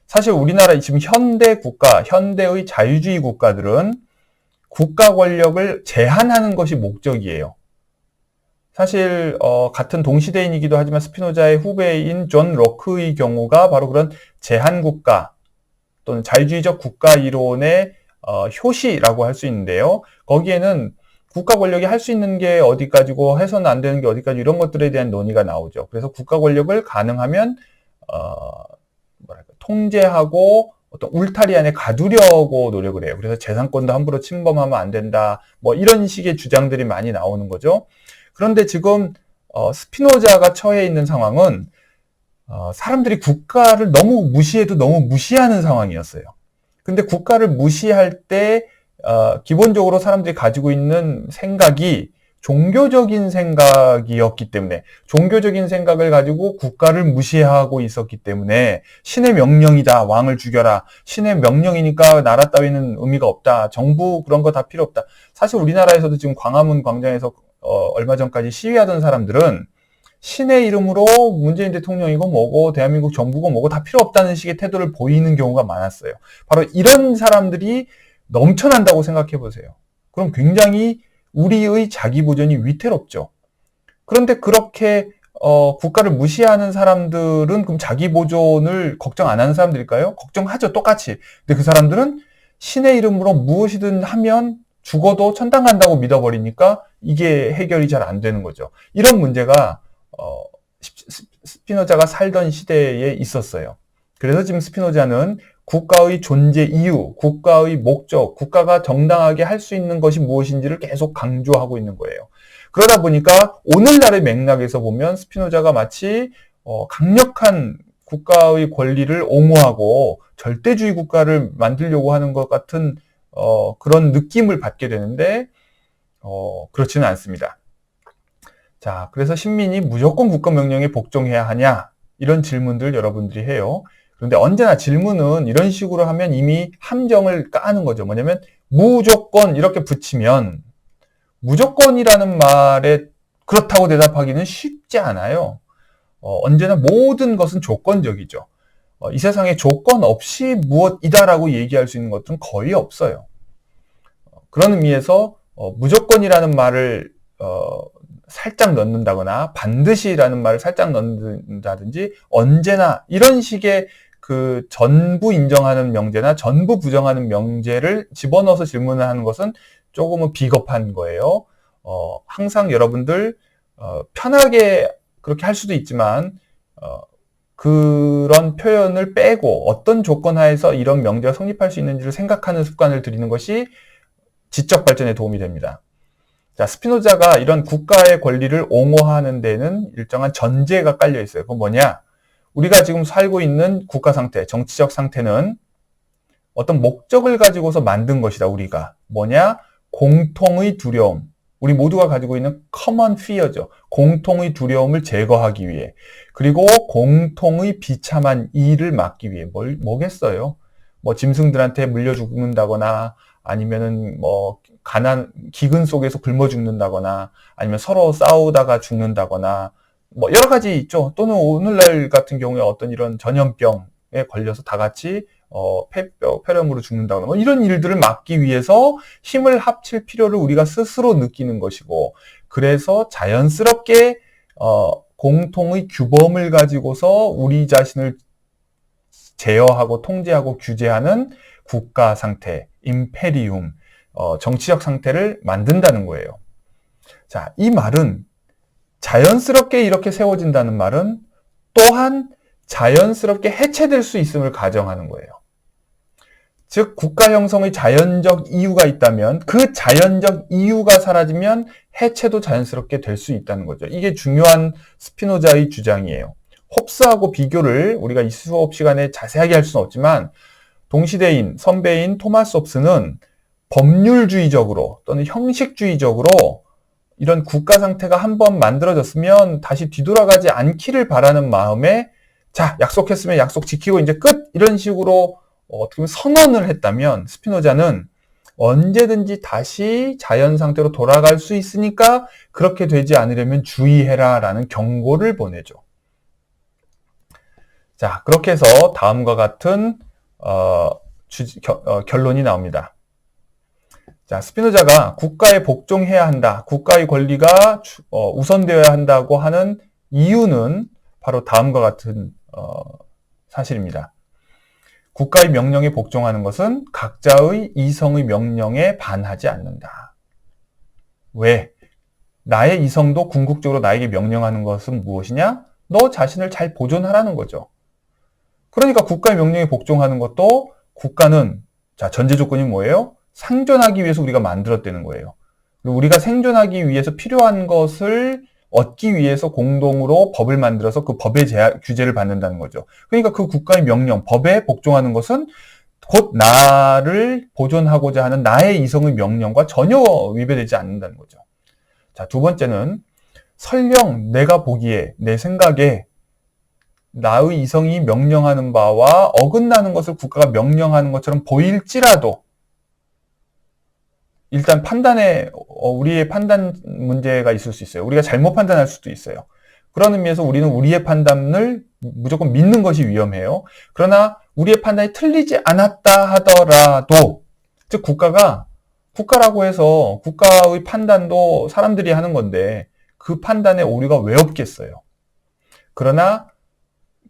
사실 우리나라 지금 현대 국가, 현대의 자유주의 국가들은 국가 권력을 제한하는 것이 목적이에요. 사실 같은 동시대인이기도 하지만 스피노자의 후배인 존 로크의 경우가 바로 그런 제한국가 또는 자유주의적 국가 이론의 효시라고 할 수 있는데요. 거기에는 국가 권력이 할 수 있는 게 어디까지고 해서는 안 되는 게 어디까지 이런 것들에 대한 논의가 나오죠. 그래서 국가 권력을 가능하면 통제하고 어떤 울타리 안에 가두려고 노력을 해요. 그래서 재산권도 함부로 침범하면 안 된다. 이런 식의 주장들이 많이 나오는 거죠. 그런데 지금 스피노자가 처해 있는 상황은 사람들이 국가를 너무 무시해도 너무 무시하는 상황이었어요. 근데 국가를 무시할 때 기본적으로 사람들이 가지고 있는 생각이 종교적인 생각이었기 때문에 종교적인 생각을 가지고 국가를 무시하고 있었기 때문에 신의 명령이다. 왕을 죽여라. 신의 명령이니까 나라 따위는 의미가 없다. 정부 그런 거 다 필요 없다. 사실 우리나라에서도 지금 광화문 광장에서 얼마 전까지 시위하던 사람들은 신의 이름으로 문재인 대통령이고 뭐고 대한민국 정부고 뭐고 다 필요 없다는 식의 태도를 보이는 경우가 많았어요. 바로 이런 사람들이 넘쳐난다고 생각해 보세요. 그럼 굉장히 우리의 자기 보존이 위태롭죠. 그런데 그렇게 국가를 무시하는 사람들은 그럼 자기 보존을 걱정 안 하는 사람들일까요? 걱정하죠. 똑같이. 근데 그 사람들은 신의 이름으로 무엇이든 하면 죽어도 천당 간다고 믿어버리니까 이게 해결이 잘 안 되는 거죠. 이런 문제가 스피노자가 살던 시대에 있었어요. 그래서 지금 스피노자는 국가의 존재 이유, 국가의 목적, 국가가 정당하게 할 수 있는 것이 무엇인지를 계속 강조하고 있는 거예요. 그러다 보니까 오늘날의 맥락에서 보면 스피노자가 마치 강력한 국가의 권리를 옹호하고 절대주의 국가를 만들려고 하는 것 같은 그런 느낌을 받게 되는데 그렇지는 않습니다. 자, 그래서 신민이 무조건 국가명령에 복종해야 하냐? 이런 질문들 여러분들이 해요. 그런데 언제나 질문은 이런 식으로 하면 이미 함정을 까는 거죠. 뭐냐면 무조건 이렇게 붙이면 무조건이라는 말에 그렇다고 대답하기는 쉽지 않아요. 언제나 모든 것은 조건적이죠. 이 세상에 조건 없이 무엇이다라고 얘기할 수 있는 것들은 거의 없어요. 그런 의미에서 무조건이라는 말을 살짝 넣는다거나 반드시라는 말을 살짝 넣는다든지 언제나 이런 식의 그 전부 인정하는 명제나 전부 부정하는 명제를 집어넣어서 질문을 하는 것은 조금은 비겁한 거예요. 항상 여러분들 편하게 그렇게 할 수도 있지만 그런 표현을 빼고 어떤 조건 하에서 이런 명제가 성립할 수 있는지를 생각하는 습관을 들이는 것이 지적 발전에 도움이 됩니다. 자, 스피노자가 이런 국가의 권리를 옹호하는 데는 일정한 전제가 깔려 있어요. 그건 뭐냐? 우리가 지금 살고 있는 국가 상태, 정치적 상태는 어떤 목적을 가지고서 만든 것이다, 우리가. 뭐냐? 공통의 두려움. 우리 모두가 가지고 있는 common fear죠. 공통의 두려움을 제거하기 위해. 그리고 공통의 비참한 일을 막기 위해. 뭐겠어요? 뭐 짐승들한테 물려 죽는다거나 아니면은 뭐 기근 속에서 굶어 죽는다거나 아니면 서로 싸우다가 죽는다거나 뭐 여러 가지 있죠. 또는 오늘날 같은 경우에 어떤 이런 전염병에 걸려서 다 같이 폐렴으로 죽는다거나 뭐 이런 일들을 막기 위해서 힘을 합칠 필요를 우리가 스스로 느끼는 것이고 그래서 자연스럽게 공통의 규범을 가지고서 우리 자신을 제어하고 통제하고 규제하는 국가 상태, 임페리움, 정치적 상태를 만든다는 거예요. 자, 이 말은 자연스럽게 이렇게 세워진다는 말은 또한 자연스럽게 해체될 수 있음을 가정하는 거예요. 즉, 국가 형성의 자연적 이유가 있다면 그 자연적 이유가 사라지면 해체도 자연스럽게 될 수 있다는 거죠. 이게 중요한 스피노자의 주장이에요. 홉스하고 비교를 우리가 이 수업 시간에 자세하게 할 수는 없지만 동시대인, 선배인 토마스 홉스는 법률주의적으로 또는 형식주의적으로 이런 국가 상태가 한번 만들어졌으면 다시 뒤돌아가지 않기를 바라는 마음에 자, 약속했으면 약속 지키고 이제 끝! 이런 식으로 어떻게 보면 선언을 했다면 스피노자는 언제든지 다시 자연 상태로 돌아갈 수 있으니까 그렇게 되지 않으려면 주의해라 라는 경고를 보내죠. 자, 그렇게 해서 다음과 같은 결론이 나옵니다. 자, 스피노자가 국가에 복종해야 한다. 국가의 권리가 우선되어야 한다고 하는 이유는 바로 다음과 같은 사실입니다. 국가의 명령에 복종하는 것은 각자의 이성의 명령에 반하지 않는다. 왜? 나의 이성도 궁극적으로 나에게 명령하는 것은 무엇이냐? 너 자신을 잘 보존하라는 거죠. 그러니까 국가의 명령에 복종하는 것도 국가는 자, 전제 조건이 뭐예요? 생존하기 위해서 우리가 만들었다는 거예요. 그리고 우리가 생존하기 위해서 필요한 것을 얻기 위해서 공동으로 법을 만들어서 그 법의 규제를 받는다는 거죠. 그러니까 그 국가의 명령, 법에 복종하는 것은 곧 나를 보존하고자 하는 나의 이성의 명령과 전혀 위배되지 않는다는 거죠. 자, 두 번째는 설령 내가 보기에, 내 생각에 나의 이성이 명령하는 바와 어긋나는 것을 국가가 명령하는 것처럼 보일지라도 일단 우리의 판단 문제가 있을 수 있어요. 우리가 잘못 판단할 수도 있어요. 그런 의미에서 우리는 우리의 판단을 무조건 믿는 것이 위험해요. 그러나 우리의 판단이 틀리지 않았다 하더라도, 즉 국가라고 해서 국가의 판단도 사람들이 하는 건데 그 판단에 오류가 왜 없겠어요. 그러나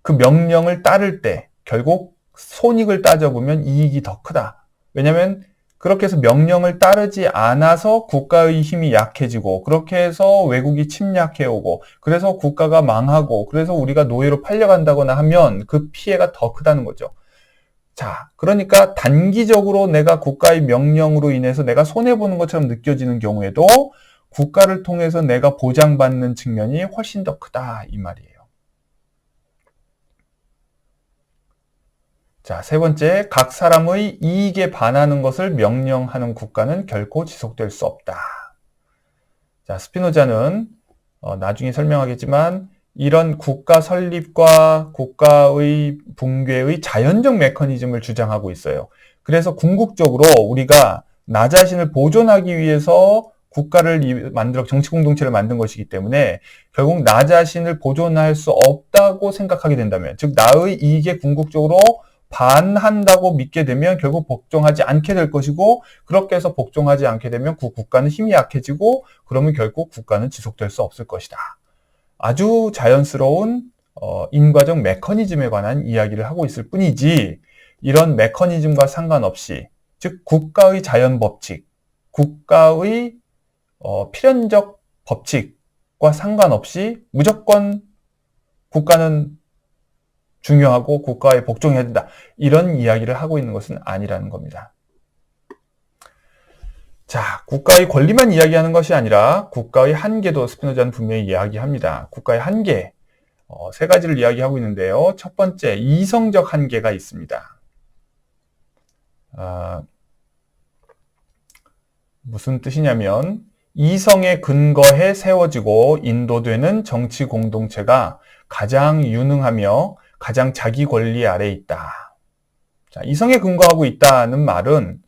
그 명령을 따를 때 결국 손익을 따져보면 이익이 더 크다. 왜냐하면 그렇게 해서 명령을 따르지 않아서 국가의 힘이 약해지고, 그렇게 해서 외국이 침략해오고, 그래서 국가가 망하고, 그래서 우리가 노예로 팔려간다거나 하면 그 피해가 더 크다는 거죠. 자, 그러니까 단기적으로 내가 국가의 명령으로 인해서 내가 손해보는 것처럼 느껴지는 경우에도 국가를 통해서 내가 보장받는 측면이 훨씬 더 크다, 이 말이에요. 자, 세 번째, 각 사람의 이익에 반하는 것을 명령하는 국가는 결코 지속될 수 없다. 자, 스피노자는 나중에 설명하겠지만 이런 국가 설립과 국가의 붕괴의 자연적 메커니즘을 주장하고 있어요. 그래서 궁극적으로 우리가 나 자신을 보존하기 위해서 국가를 만들어 정치 공동체를 만든 것이기 때문에 결국 나 자신을 보존할 수 없다고 생각하게 된다면, 즉 나의 이익에 궁극적으로 반한다고 믿게 되면 결국 복종하지 않게 될 것이고, 그렇게 해서 복종하지 않게 되면 그 국가는 힘이 약해지고, 그러면 결국 국가는 지속될 수 없을 것이다. 아주 자연스러운 인과적 메커니즘에 관한 이야기를 하고 있을 뿐이지, 이런 메커니즘과 상관없이, 즉 국가의 자연 법칙, 국가의 필연적 법칙과 상관없이 무조건 국가는 중요하고 국가에 복종해야 된다, 이런 이야기를 하고 있는 것은 아니라는 겁니다. 자, 국가의 권리만 이야기하는 것이 아니라 국가의 한계도 스피노자는 분명히 이야기합니다. 국가의 한계, 세 가지를 이야기하고 있는데요. 첫 번째, 이성적 한계가 있습니다. 무슨 뜻이냐면 이성에 근거해 세워지고 인도되는 정치 공동체가 가장 유능하며 가장 자기 권리 아래에 있다. 자, 이성에 근거하고 있다는 말은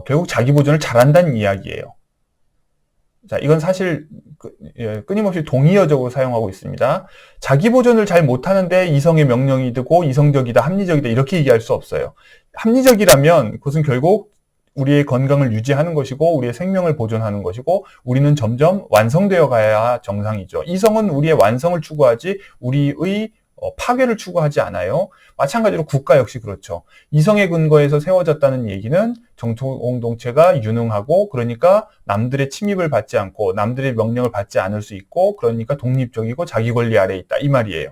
결국 자기 보존을 잘한다는 이야기예요. 자, 이건 사실 끊임없이 동의어적으로 사용하고 있습니다. 자기 보존을 잘 못하는데 이성의 명령이 되고 이성적이다, 합리적이다, 이렇게 얘기할 수 없어요. 합리적이라면 그것은 결국 우리의 건강을 유지하는 것이고 우리의 생명을 보존하는 것이고 우리는 점점 완성되어 가야 정상이죠. 이성은 우리의 완성을 추구하지 우리의 파괴를 추구하지 않아요. 마찬가지로 국가 역시 그렇죠. 이성의 근거에서 세워졌다는 얘기는 정치 공동체가 유능하고, 그러니까 남들의 침입을 받지 않고 남들의 명령을 받지 않을 수 있고, 그러니까 독립적이고 자기 권리 아래에 있다, 이 말이에요.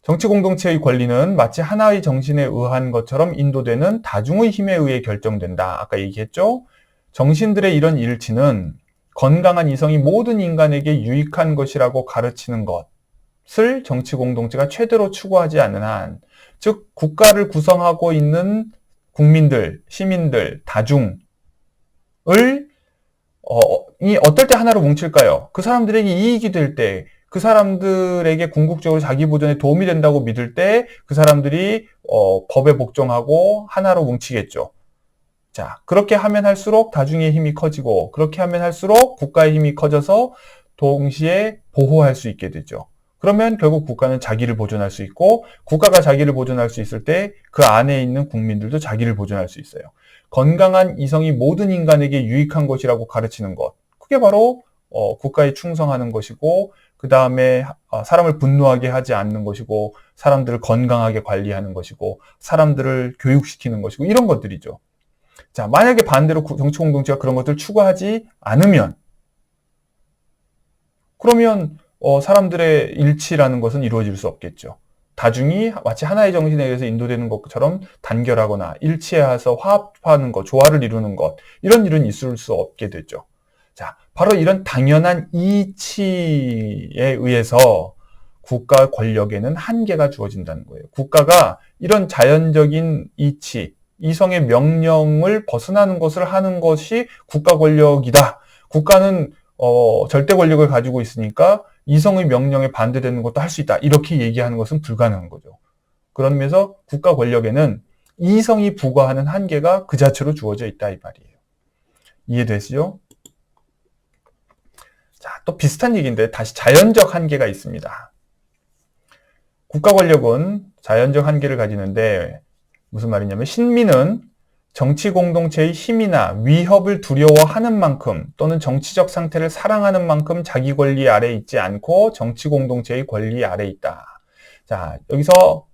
정치 공동체의 권리는 마치 하나의 정신에 의한 것처럼 인도되는 다중의 힘에 의해 결정된다. 아까 얘기했죠? 정신들의 이런 일치는 건강한 이성이 모든 인간에게 유익한 것이라고 가르치는 것을 정치 공동체가 최대로 추구하지 않는 한, 즉 국가를 구성하고 있는 국민들, 시민들, 다중을 어떨 때 하나로 뭉칠까요? 그 사람들에게 이익이 될 때, 그 사람들에게 궁극적으로 자기 보존에 도움이 된다고 믿을 때 그 사람들이 법에 복종하고 하나로 뭉치겠죠. 자, 그렇게 하면 할수록 다중의 힘이 커지고, 그렇게 하면 할수록 국가의 힘이 커져서 동시에 보호할 수 있게 되죠. 그러면 결국 국가는 자기를 보존할 수 있고, 국가가 자기를 보존할 수 있을 때 그 안에 있는 국민들도 자기를 보존할 수 있어요. 건강한 이성이 모든 인간에게 유익한 것이라고 가르치는 것, 그게 바로 국가에 충성하는 것이고, 그 다음에 사람을 분노하게 하지 않는 것이고, 사람들을 건강하게 관리하는 것이고, 사람들을 교육시키는 것이고, 이런 것들이죠. 자, 만약에 반대로 정치 공동체가 그런 것들을 추구하지 않으면, 그러면 사람들의 일치라는 것은 이루어질 수 없겠죠. 다중이 마치 하나의 정신에 의해서 인도되는 것처럼 단결하거나 일치해서 화합하는 것, 조화를 이루는 것, 이런 일은 있을 수 없게 되죠. 자, 바로 이런 당연한 이치에 의해서 국가 권력에는 한계가 주어진다는 거예요. 국가가 이런 자연적인 이치, 이성의 명령을 벗어나는 것을 하는 것이 국가 권력이다. 국가는 절대 권력을 가지고 있으니까 이성의 명령에 반대되는 것도 할 수 있다, 이렇게 얘기하는 것은 불가능한 거죠. 그런 면에서 국가 권력에는 이성이 부과하는 한계가 그 자체로 주어져 있다, 이 말이에요. 이해되시죠? 자, 또 비슷한 얘기인데 다시 자연적 한계가 있습니다. 국가 권력은 자연적 한계를 가지는데 무슨 말이냐면, 신민은 정치 공동체의 힘이나 위협을 두려워하는 만큼 또는 정치적 상태를 사랑하는 만큼 자기 권리 아래에 있지 않고 정치 공동체의 권리 아래에 있다. 자, 여기서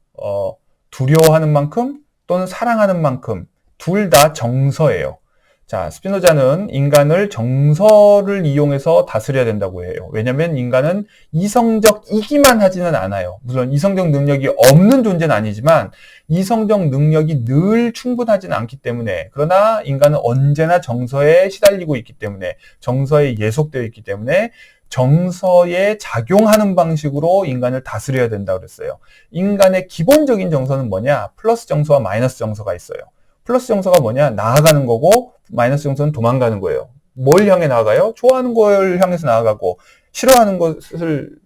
두려워하는 만큼 또는 사랑하는 만큼, 둘 다 정서예요. 자, 스피노자는 인간을 정서를 이용해서 다스려야 된다고 해요. 왜냐하면 인간은 이성적이기만 하지는 않아요. 물론 이성적 능력이 없는 존재는 아니지만 이성적 능력이 늘 충분하지는 않기 때문에, 그러나 인간은 언제나 정서에 시달리고 있기 때문에, 정서에 예속되어 있기 때문에 정서에 작용하는 방식으로 인간을 다스려야 된다고 그랬어요. 인간의 기본적인 정서는 뭐냐? 플러스 정서와 마이너스 정서가 있어요. 플러스 정서가 뭐냐? 나아가는 거고, 마이너스 정서는 도망가는 거예요. 뭘 향해 나아가요? 좋아하는 걸 향해서 나아가고, 싫어하는 것을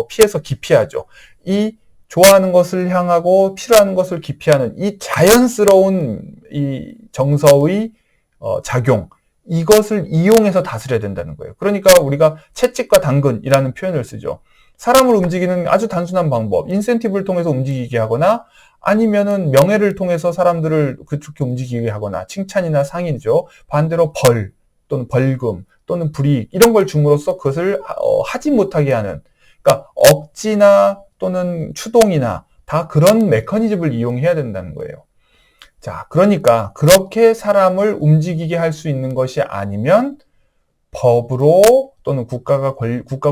피해서 기피하죠. 이 좋아하는 것을 향하고 싫어하는 것을 기피하는 이 자연스러운 이 정서의 작용, 이것을 이용해서 다스려야 된다는 거예요. 그러니까 우리가 채찍과 당근이라는 표현을 쓰죠. 사람을 움직이는 아주 단순한 방법, 인센티브를 통해서 움직이게 하거나 아니면은 명예를 통해서 사람들을 그렇게 움직이게 하거나, 칭찬이나 상이죠. 반대로 벌 또는 벌금 또는 불이익 이런 걸 줌으로써 그것을 하지 못하게 하는, 그러니까 억지나 또는 추동이나 다 그런 메커니즘을 이용해야 된다는 거예요. 자, 그러니까 그렇게 사람을 움직이게 할 수 있는 것이 아니면 법으로 또는 국가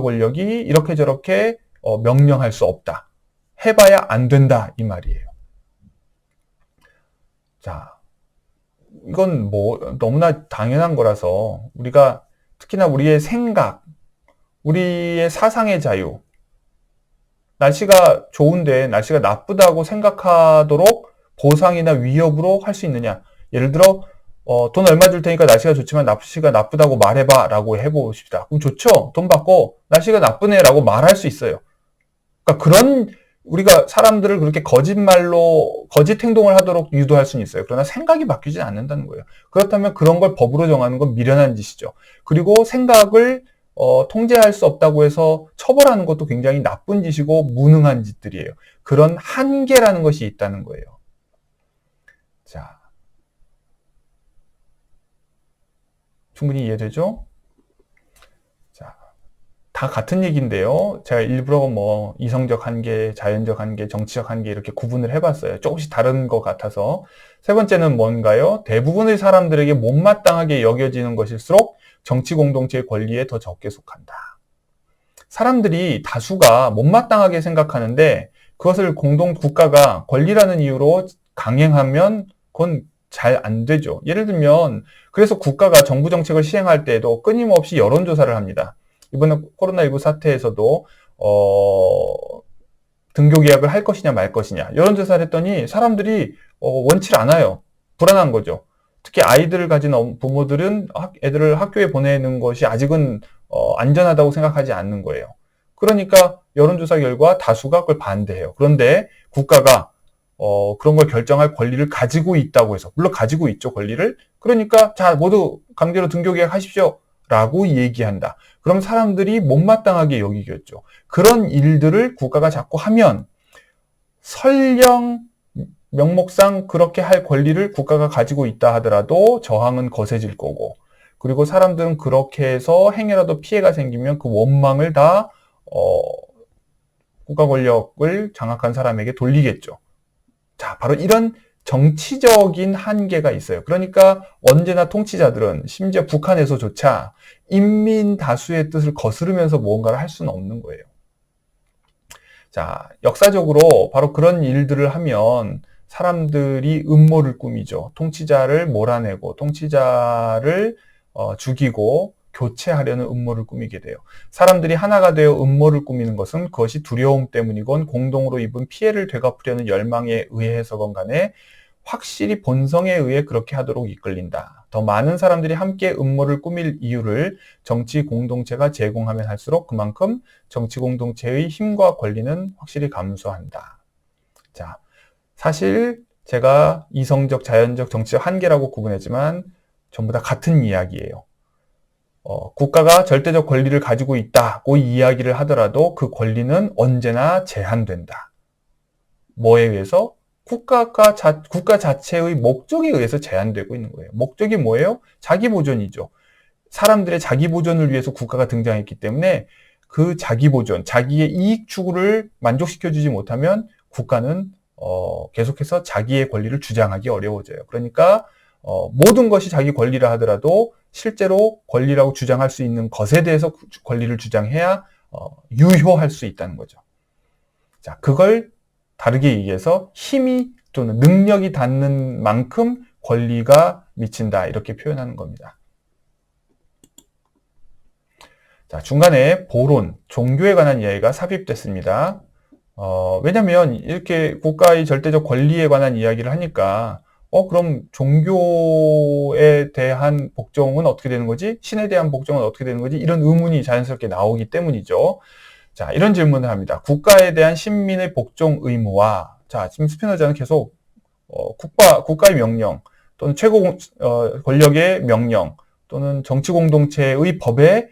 권력이 이렇게 저렇게 명령할 수 없다. 해봐야 안 된다 이 말이에요. 자, 이건 뭐 너무나 당연한 거라서 우리가 특히나 우리의 생각, 우리의 사상의 자유, 날씨가 좋은데 날씨가 나쁘다고 생각하도록 보상이나 위협으로 할 수 있느냐. 예를 들어 돈 얼마 줄 테니까 날씨가 좋지만 날씨가 나쁘다고 말해봐 라고 해보십시다. 그럼 좋죠. 돈 받고 날씨가 나쁘네 라고 말할 수 있어요. 그러니까 그런, 우리가 사람들을 그렇게 거짓말로 거짓 행동을 하도록 유도할 수는 있어요. 그러나 생각이 바뀌지 않는다는 거예요. 그렇다면 그런 걸 법으로 정하는 건 미련한 짓이죠. 그리고 생각을 통제할 수 없다고 해서 처벌하는 것도 굉장히 나쁜 짓이고 무능한 짓들이에요. 그런 한계라는 것이 있다는 거예요. 자, 충분히 이해되죠? 자, 다 같은 얘기인데요. 제가 일부러 뭐 이성적 한계, 자연적 한계, 정치적 한계 이렇게 구분을 해봤어요. 조금씩 다른 것 같아서. 세 번째는 뭔가요? 대부분의 사람들에게 못마땅하게 여겨지는 것일수록 정치 공동체의 권리에 더 적게 속한다. 사람들이 다수가 못마땅하게 생각하는데 그것을 국가가 권리라는 이유로 강행하면 그건 잘 안 되죠. 예를 들면 그래서 국가가 정부 정책을 시행할 때에도 끊임없이 여론조사를 합니다. 이번에 코로나19 사태에서도 등교 계약을 할 것이냐 말 것이냐 여론조사를 했더니 사람들이 원치 않아요. 불안한 거죠. 특히 아이들을 가진 부모들은 애들을 학교에 보내는 것이 아직은 안전하다고 생각하지 않는 거예요. 그러니까 여론조사 결과 다수가 그걸 반대해요. 그런데 국가가 그런 걸 결정할 권리를 가지고 있다고 해서, 물론 가지고 있죠, 권리를. 그러니까 자, 모두 강제로 등교 계약하십시오 라고 얘기한다. 그럼 사람들이 못마땅하게 여기겠죠. 그런 일들을 국가가 자꾸 하면 설령 명목상 그렇게 할 권리를 국가가 가지고 있다 하더라도 저항은 거세질 거고, 그리고 사람들은 그렇게 해서 행여라도 피해가 생기면 그 원망을 다 국가 권력을 장악한 사람에게 돌리겠죠. 자, 바로 이런 정치적인 한계가 있어요. 그러니까 언제나 통치자들은 심지어 북한에서조차 인민 다수의 뜻을 거스르면서 무언가를 할 수는 없는 거예요. 자, 역사적으로 바로 그런 일들을 하면 사람들이 음모를 꾸미죠. 통치자를 몰아내고 통치자를 죽이고 교체하려는 음모를 꾸미게 돼요. 사람들이 하나가 되어 음모를 꾸미는 것은 그것이 두려움 때문이건 공동으로 입은 피해를 되갚으려는 열망에 의해서건 간에 확실히 본성에 의해 그렇게 하도록 이끌린다. 더 많은 사람들이 함께 음모를 꾸밀 이유를 정치 공동체가 제공하면 할수록 그만큼 정치 공동체의 힘과 권리는 확실히 감소한다. 자, 사실 제가 이성적, 자연적, 정치적 한계라고 구분했지만 전부 다 같은 이야기예요. 국가가 절대적 권리를 가지고 있다고 이야기를 하더라도 그 권리는 언제나 제한된다. 뭐에 의해서? 국가 자체의 목적에 의해서 제한되고 있는 거예요. 목적이 뭐예요? 자기 보존이죠. 사람들의 자기 보존을 위해서 국가가 등장했기 때문에 그 자기 보존, 자기의 이익 추구를 만족시켜주지 못하면 국가는 계속해서 자기의 권리를 주장하기 어려워져요. 그러니까 모든 것이 자기 권리라 하더라도 실제로 권리라고 주장할 수 있는 것에 대해서 권리를 주장해야 유효할 수 있다는 거죠. 자, 그걸 다르게 얘기해서 힘이 또는 능력이 닿는 만큼 권리가 미친다, 이렇게 표현하는 겁니다. 자, 중간에 보론, 종교에 관한 이야기가 삽입됐습니다. 왜냐면 이렇게 국가의 절대적 권리에 관한 이야기를 하니까 그럼 종교에 대한 복종은 어떻게 되는 거지? 신에 대한 복종은 어떻게 되는 거지? 이런 의문이 자연스럽게 나오기 때문이죠. 자, 이런 질문을 합니다. 국가에 대한 신민의 복종 의무와, 자, 지금 스피노자는 계속 국가의 명령 또는 최고 권력의 명령 또는 정치 공동체의 법에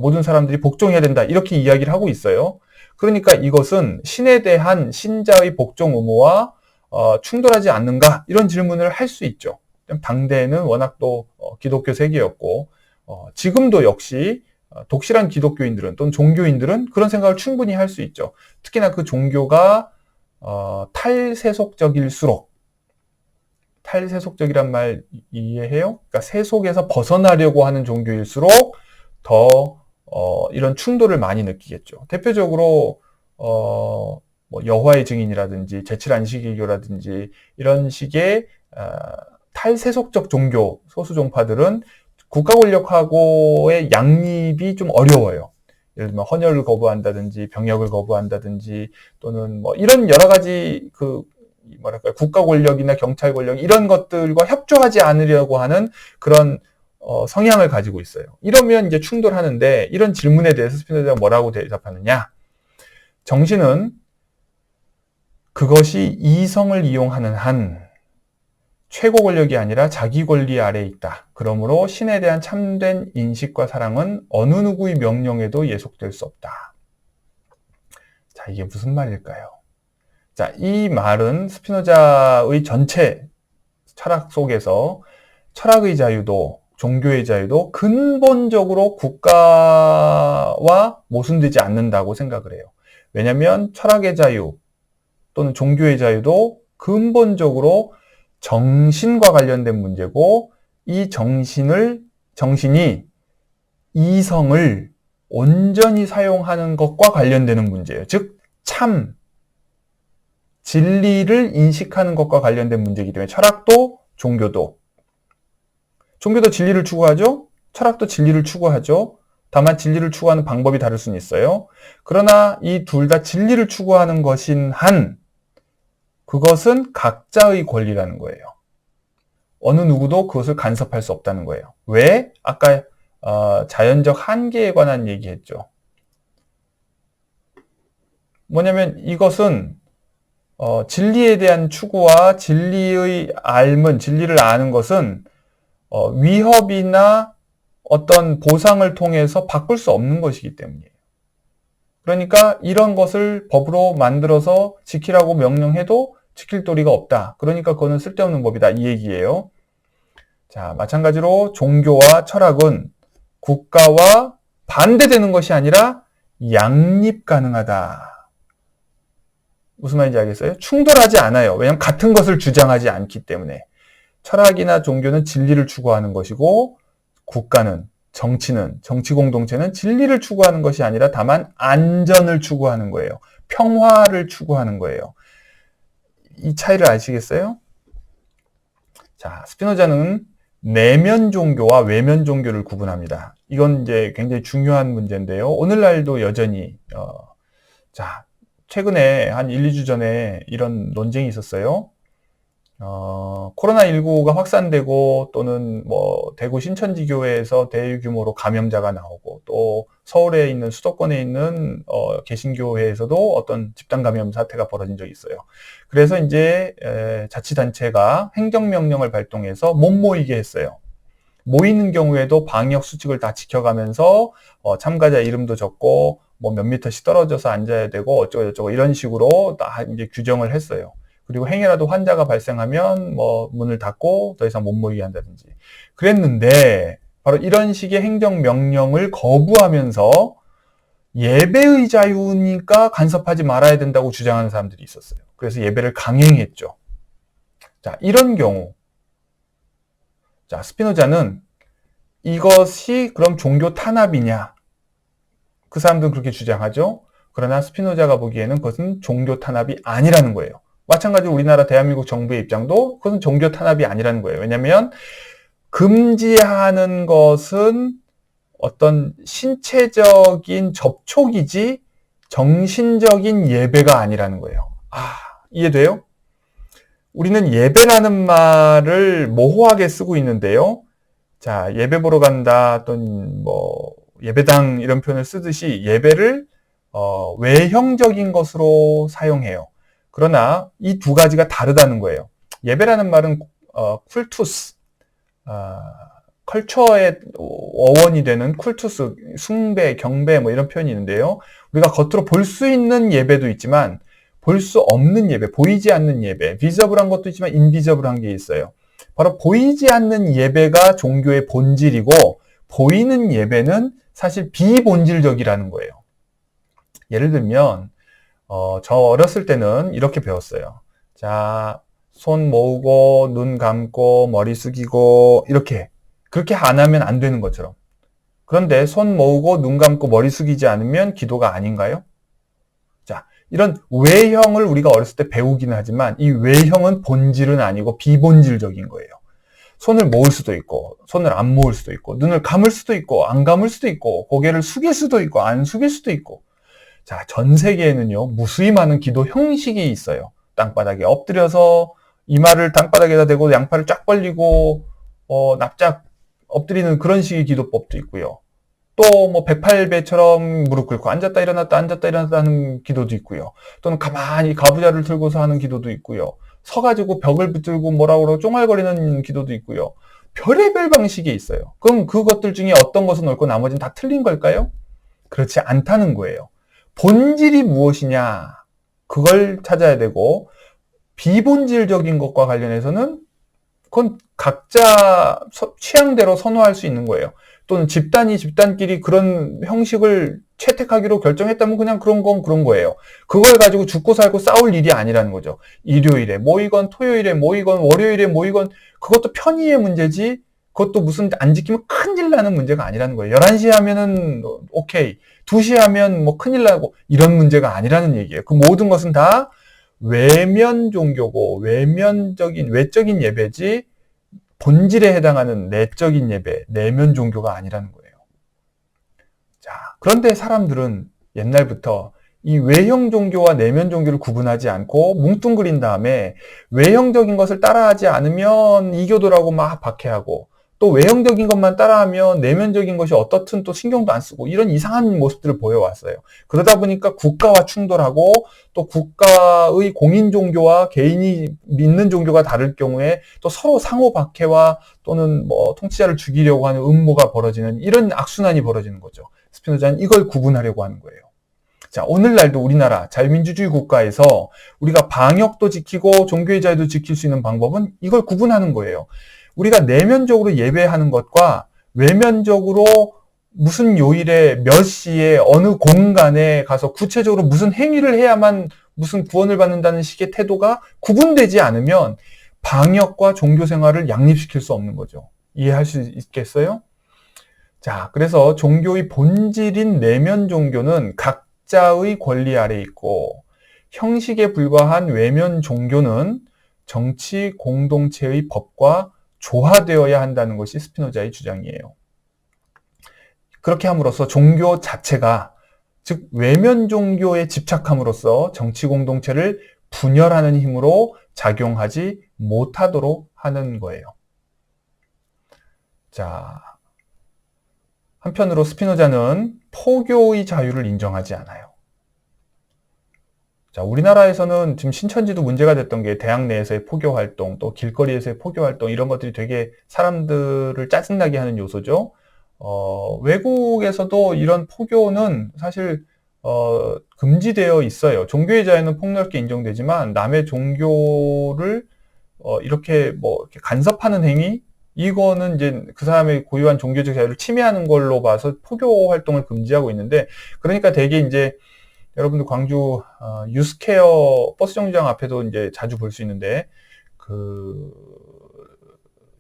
모든 사람들이 복종해야 된다, 이렇게 이야기를 하고 있어요. 그러니까 이것은 신에 대한 신자의 복종 의무와 충돌하지 않는가, 이런 질문을 할 수 있죠. 당대에는 워낙 또 기독교 세계였고 지금도 역시 독실한 기독교인들은 또는 종교인들은 그런 생각을 충분히 할 수 있죠. 특히나 그 종교가 탈세속적일수록, 탈세속적이란 말 이해해요? 그러니까 세속에서 벗어나려고 하는 종교일수록 더 이런 충돌을 많이 느끼겠죠. 대표적으로 뭐 여호와의 증인이라든지 제칠안식일교라든지 이런 식의 탈세속적 종교 소수 종파들은 국가 권력하고의 양립이 좀 어려워요. 예를 들면 헌혈을 거부한다든지 병역을 거부한다든지 또는 뭐 이런 여러 가지 국가 권력이나 경찰 권력 이런 것들과 협조하지 않으려고 하는 그런 성향을 가지고 있어요. 이러면 이제 충돌하는데, 이런 질문에 대해서 스피노자가 뭐라고 대답하느냐? 정신은 그것이 이성을 이용하는 한 최고 권력이 아니라 자기 권리 아래에 있다. 그러므로 신에 대한 참된 인식과 사랑은 어느 누구의 명령에도 예속될 수 없다. 자, 이게 무슨 말일까요? 자, 이 말은 스피노자의 전체 철학 속에서 철학의 자유도 종교의 자유도 근본적으로 국가와 모순되지 않는다고 생각을 해요. 왜냐하면 철학의 자유 또는 종교의 자유도 근본적으로 정신과 관련된 문제고, 이 정신이 이성을 온전히 사용하는 것과 관련되는 문제예요. 즉, 진리를 인식하는 것과 관련된 문제이기 때문에 철학도 종교도 진리를 추구하죠. 철학도 진리를 추구하죠. 다만 진리를 추구하는 방법이 다를 수는 있어요. 그러나 이 둘 다 진리를 추구하는 것인 한 그것은 각자의 권리라는 거예요. 어느 누구도 그것을 간섭할 수 없다는 거예요. 왜? 아까 자연적 한계에 관한 얘기했죠. 뭐냐면 이것은 진리에 대한 추구와 진리를 아는 것은 위협이나 어떤 보상을 통해서 바꿀 수 없는 것이기 때문이에요. 그러니까 이런 것을 법으로 만들어서 지키라고 명령해도 지킬 도리가 없다. 그러니까 그거는 쓸데없는 법이다, 이 얘기예요. 자, 마찬가지로 종교와 철학은 국가와 반대되는 것이 아니라 양립 가능하다. 무슨 말인지 알겠어요? 충돌하지 않아요. 왜냐하면 같은 것을 주장하지 않기 때문에. 철학이나 종교는 진리를 추구하는 것이고, 국가는, 정치 공동체는 진리를 추구하는 것이 아니라 다만 안전을 추구하는 거예요. 평화를 추구하는 거예요. 이 차이를 아시겠어요? 자, 스피노자는 내면 종교와 외면 종교를 구분합니다. 이건 이제 굉장히 중요한 문제인데요. 오늘날도 여전히 자, 최근에 한 1, 2주 전에 이런 논쟁이 있었어요. 코로나19가 확산되고 또는 뭐 대구 신천지교회에서 대규모로 감염자가 나오고 또 서울에 있는 수도권에 있는 개신교회에서도 어떤 집단 감염 사태가 벌어진 적이 있어요. 그래서 이제 자치단체가 행정명령을 발동해서 못 모이게 했어요. 모이는 경우에도 방역 수칙을 다 지켜가면서 참가자 이름도 적고 뭐 몇 미터씩 떨어져서 앉아야 되고 어쩌고저쩌고 이런 식으로 다 이제 규정을 했어요. 그리고 행여라도 환자가 발생하면 뭐 문을 닫고 더 이상 못 모이게 한다든지 그랬는데, 바로 이런 식의 행정명령을 거부하면서 예배의 자유니까 간섭하지 말아야 된다고 주장하는 사람들이 있었어요. 그래서 예배를 강행했죠. 자, 이런 경우 자, 스피노자는 이것이 그럼 종교 탄압이냐? 그 사람들은 그렇게 주장하죠. 그러나 스피노자가 보기에는 그것은 종교 탄압이 아니라는 거예요. 마찬가지로 우리나라 대한민국 정부의 입장도 그것은 종교 탄압이 아니라는 거예요. 왜냐하면 금지하는 것은 어떤 신체적인 접촉이지 정신적인 예배가 아니라는 거예요. 이해돼요? 우리는 예배라는 말을 모호하게 쓰고 있는데요. 자, 예배 보러 간다 또는 뭐 예배당 이런 표현을 쓰듯이 예배를 외형적인 것으로 사용해요. 그러나 이 두 가지가 다르다는 거예요. 예배라는 말은 쿨투스, 컬처의 어원이 되는 쿨투스, 숭배, 경배 뭐 이런 표현이 있는데요. 우리가 겉으로 볼 수 있는 예배도 있지만 볼 수 없는 예배, 보이지 않는 예배, 비저블한 것도 있지만 인비저블한 게 있어요. 바로 보이지 않는 예배가 종교의 본질이고 보이는 예배는 사실 비본질적이라는 거예요. 예를 들면 저 어렸을 때는 이렇게 배웠어요. 자, 손 모으고 눈 감고 머리 숙이고 이렇게 그렇게 안 하면 안 되는 것처럼. 그런데 손 모으고 눈 감고 머리 숙이지 않으면 기도가 아닌가요? 자, 이런 외형을 우리가 어렸을 때 배우기는 하지만 이 외형은 본질은 아니고 비본질적인 거예요. 손을 모을 수도 있고 손을 안 모을 수도 있고 눈을 감을 수도 있고 안 감을 수도 있고 고개를 숙일 수도 있고 안 숙일 수도 있고. 자, 전 세계에는요 무수히 많은 기도 형식이 있어요. 땅바닥에 엎드려서 이마를 땅바닥에다 대고 양팔을 쫙 벌리고 납작 엎드리는 그런 식의 기도법도 있고요. 또 뭐 108배처럼 무릎 꿇고 앉았다 일어났다 하는 기도도 있고요. 또는 가만히 가부좌를 들고서 하는 기도도 있고요. 서가지고 벽을 붙들고 뭐라고 그러고 쫑알거리는 기도도 있고요. 별의별 방식이 있어요. 그럼 그것들 중에 어떤 것은 옳고 나머지는 다 틀린 걸까요? 그렇지 않다는 거예요. 본질이 무엇이냐 그걸 찾아야 되고 비본질적인 것과 관련해서는 그건 각자 취향대로 선호할 수 있는 거예요. 또는 집단끼리 그런 형식을 채택하기로 결정했다면 그냥 그런 건 그런 거예요. 그걸 가지고 죽고 살고 싸울 일이 아니라는 거죠. 일요일에 모이건 토요일에 모이건 월요일에 모이건 그것도 편의의 문제지 그것도 무슨 안 지키면 큰일 나는 문제가 아니라는 거예요. 11시에 하면은 오케이, 2시에 하면 뭐 큰일 나고 이런 문제가 아니라는 얘기예요. 그 모든 것은 다 외면 종교고 외적인 예배지 본질에 해당하는 내적인 예배, 내면 종교가 아니라는 거예요. 자, 그런데 사람들은 옛날부터 이 외형 종교와 내면 종교를 구분하지 않고 뭉뚱그린 다음에 외형적인 것을 따라하지 않으면 이교도라고 막 박해하고 또 외형적인 것만 따라하면 내면적인 것이 어떻든 또 신경도 안 쓰고 이런 이상한 모습들을 보여왔어요. 그러다 보니까 국가와 충돌하고 또 국가의 공인 종교와 개인이 믿는 종교가 다를 경우에 또 서로 상호 박해와 또는 뭐 통치자를 죽이려고 하는 음모가 벌어지는 이런 악순환이 벌어지는 거죠. 스피노자는 이걸 구분하려고 하는 거예요. 자, 오늘날도 우리나라 자유민주주의 국가에서 우리가 방역도 지키고 종교의 자유도 지킬 수 있는 방법은 이걸 구분하는 거예요. 우리가 내면적으로 예배하는 것과 외면적으로 무슨 요일에 몇 시에 어느 공간에 가서 구체적으로 무슨 행위를 해야만 무슨 구원을 받는다는 식의 태도가 구분되지 않으면 방역과 종교 생활을 양립시킬 수 없는 거죠. 이해할 수 있겠어요? 자, 그래서 종교의 본질인 내면 종교는 각자의 권리 아래 있고 형식에 불과한 외면 종교는 정치 공동체의 법과 조화되어야 한다는 것이 스피노자의 주장이에요. 그렇게 함으로써 종교 자체가 즉 외면 종교에 집착함으로써 정치 공동체를 분열하는 힘으로 작용하지 못하도록 하는 거예요. 자, 한편으로 스피노자는 포교의 자유를 인정하지 않아요. 자, 우리나라에서는 지금 신천지도 문제가 됐던 게 대학 내에서의 포교 활동, 또 길거리에서의 포교 활동 이런 것들이 되게 사람들을 짜증나게 하는 요소죠. 외국에서도 이런 포교는 사실 금지되어 있어요. 종교의 자유는 폭넓게 인정되지만 남의 종교를 이렇게 간섭하는 행위 이거는 이제 그 사람의 고유한 종교적 자유를 침해하는 걸로 봐서 포교 활동을 금지하고 있는데 그러니까 되게 이제 여러분들 광주 유스케어 버스 정류장 앞에도 이제 자주 볼 수 있는데 그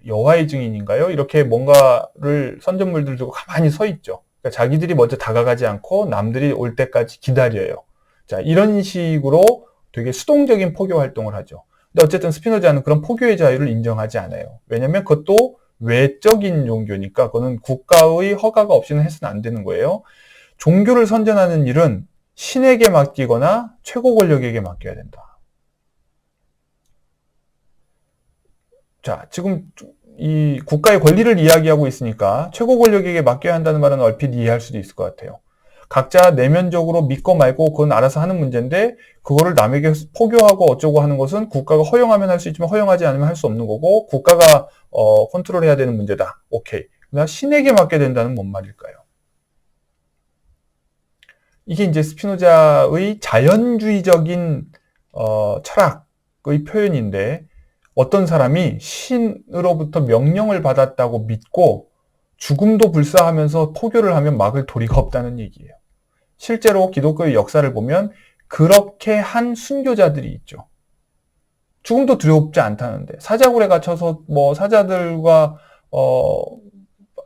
여호와의 증인인가요? 이렇게 뭔가를 선전물들 두고 가만히 서 있죠. 그러니까 자기들이 먼저 다가가지 않고 남들이 올 때까지 기다려요. 자, 이런 식으로 되게 수동적인 포교 활동을 하죠. 근데 어쨌든 스피노자는 그런 포교의 자유를 인정하지 않아요. 왜냐면 그것도 외적인 종교니까 그거는 국가의 허가가 없이는 해서는 안 되는 거예요. 종교를 선전하는 일은 신에게 맡기거나 최고 권력에게 맡겨야 된다. 자, 지금 이 국가의 권리를 이야기하고 있으니까 최고 권력에게 맡겨야 한다는 말은 얼핏 이해할 수도 있을 것 같아요. 각자 내면적으로 믿고 말고 그건 알아서 하는 문제인데 그거를 남에게 포교하고 어쩌고 하는 것은 국가가 허용하면 할 수 있지만 허용하지 않으면 할 수 없는 거고 국가가 컨트롤해야 되는 문제다. 오케이. 그러나 신에게 맡겨야 된다는 뭔 말일까요? 이게 이제 스피노자의 자연주의적인 철학의 표현인데 어떤 사람이 신으로부터 명령을 받았다고 믿고 죽음도 불사하면서 포교를 하면 막을 도리가 없다는 얘기예요. 실제로 기독교의 역사를 보면 그렇게 한 순교자들이 있죠. 죽음도 두렵지 않다는데 사자굴에 갇혀서 뭐 사자들과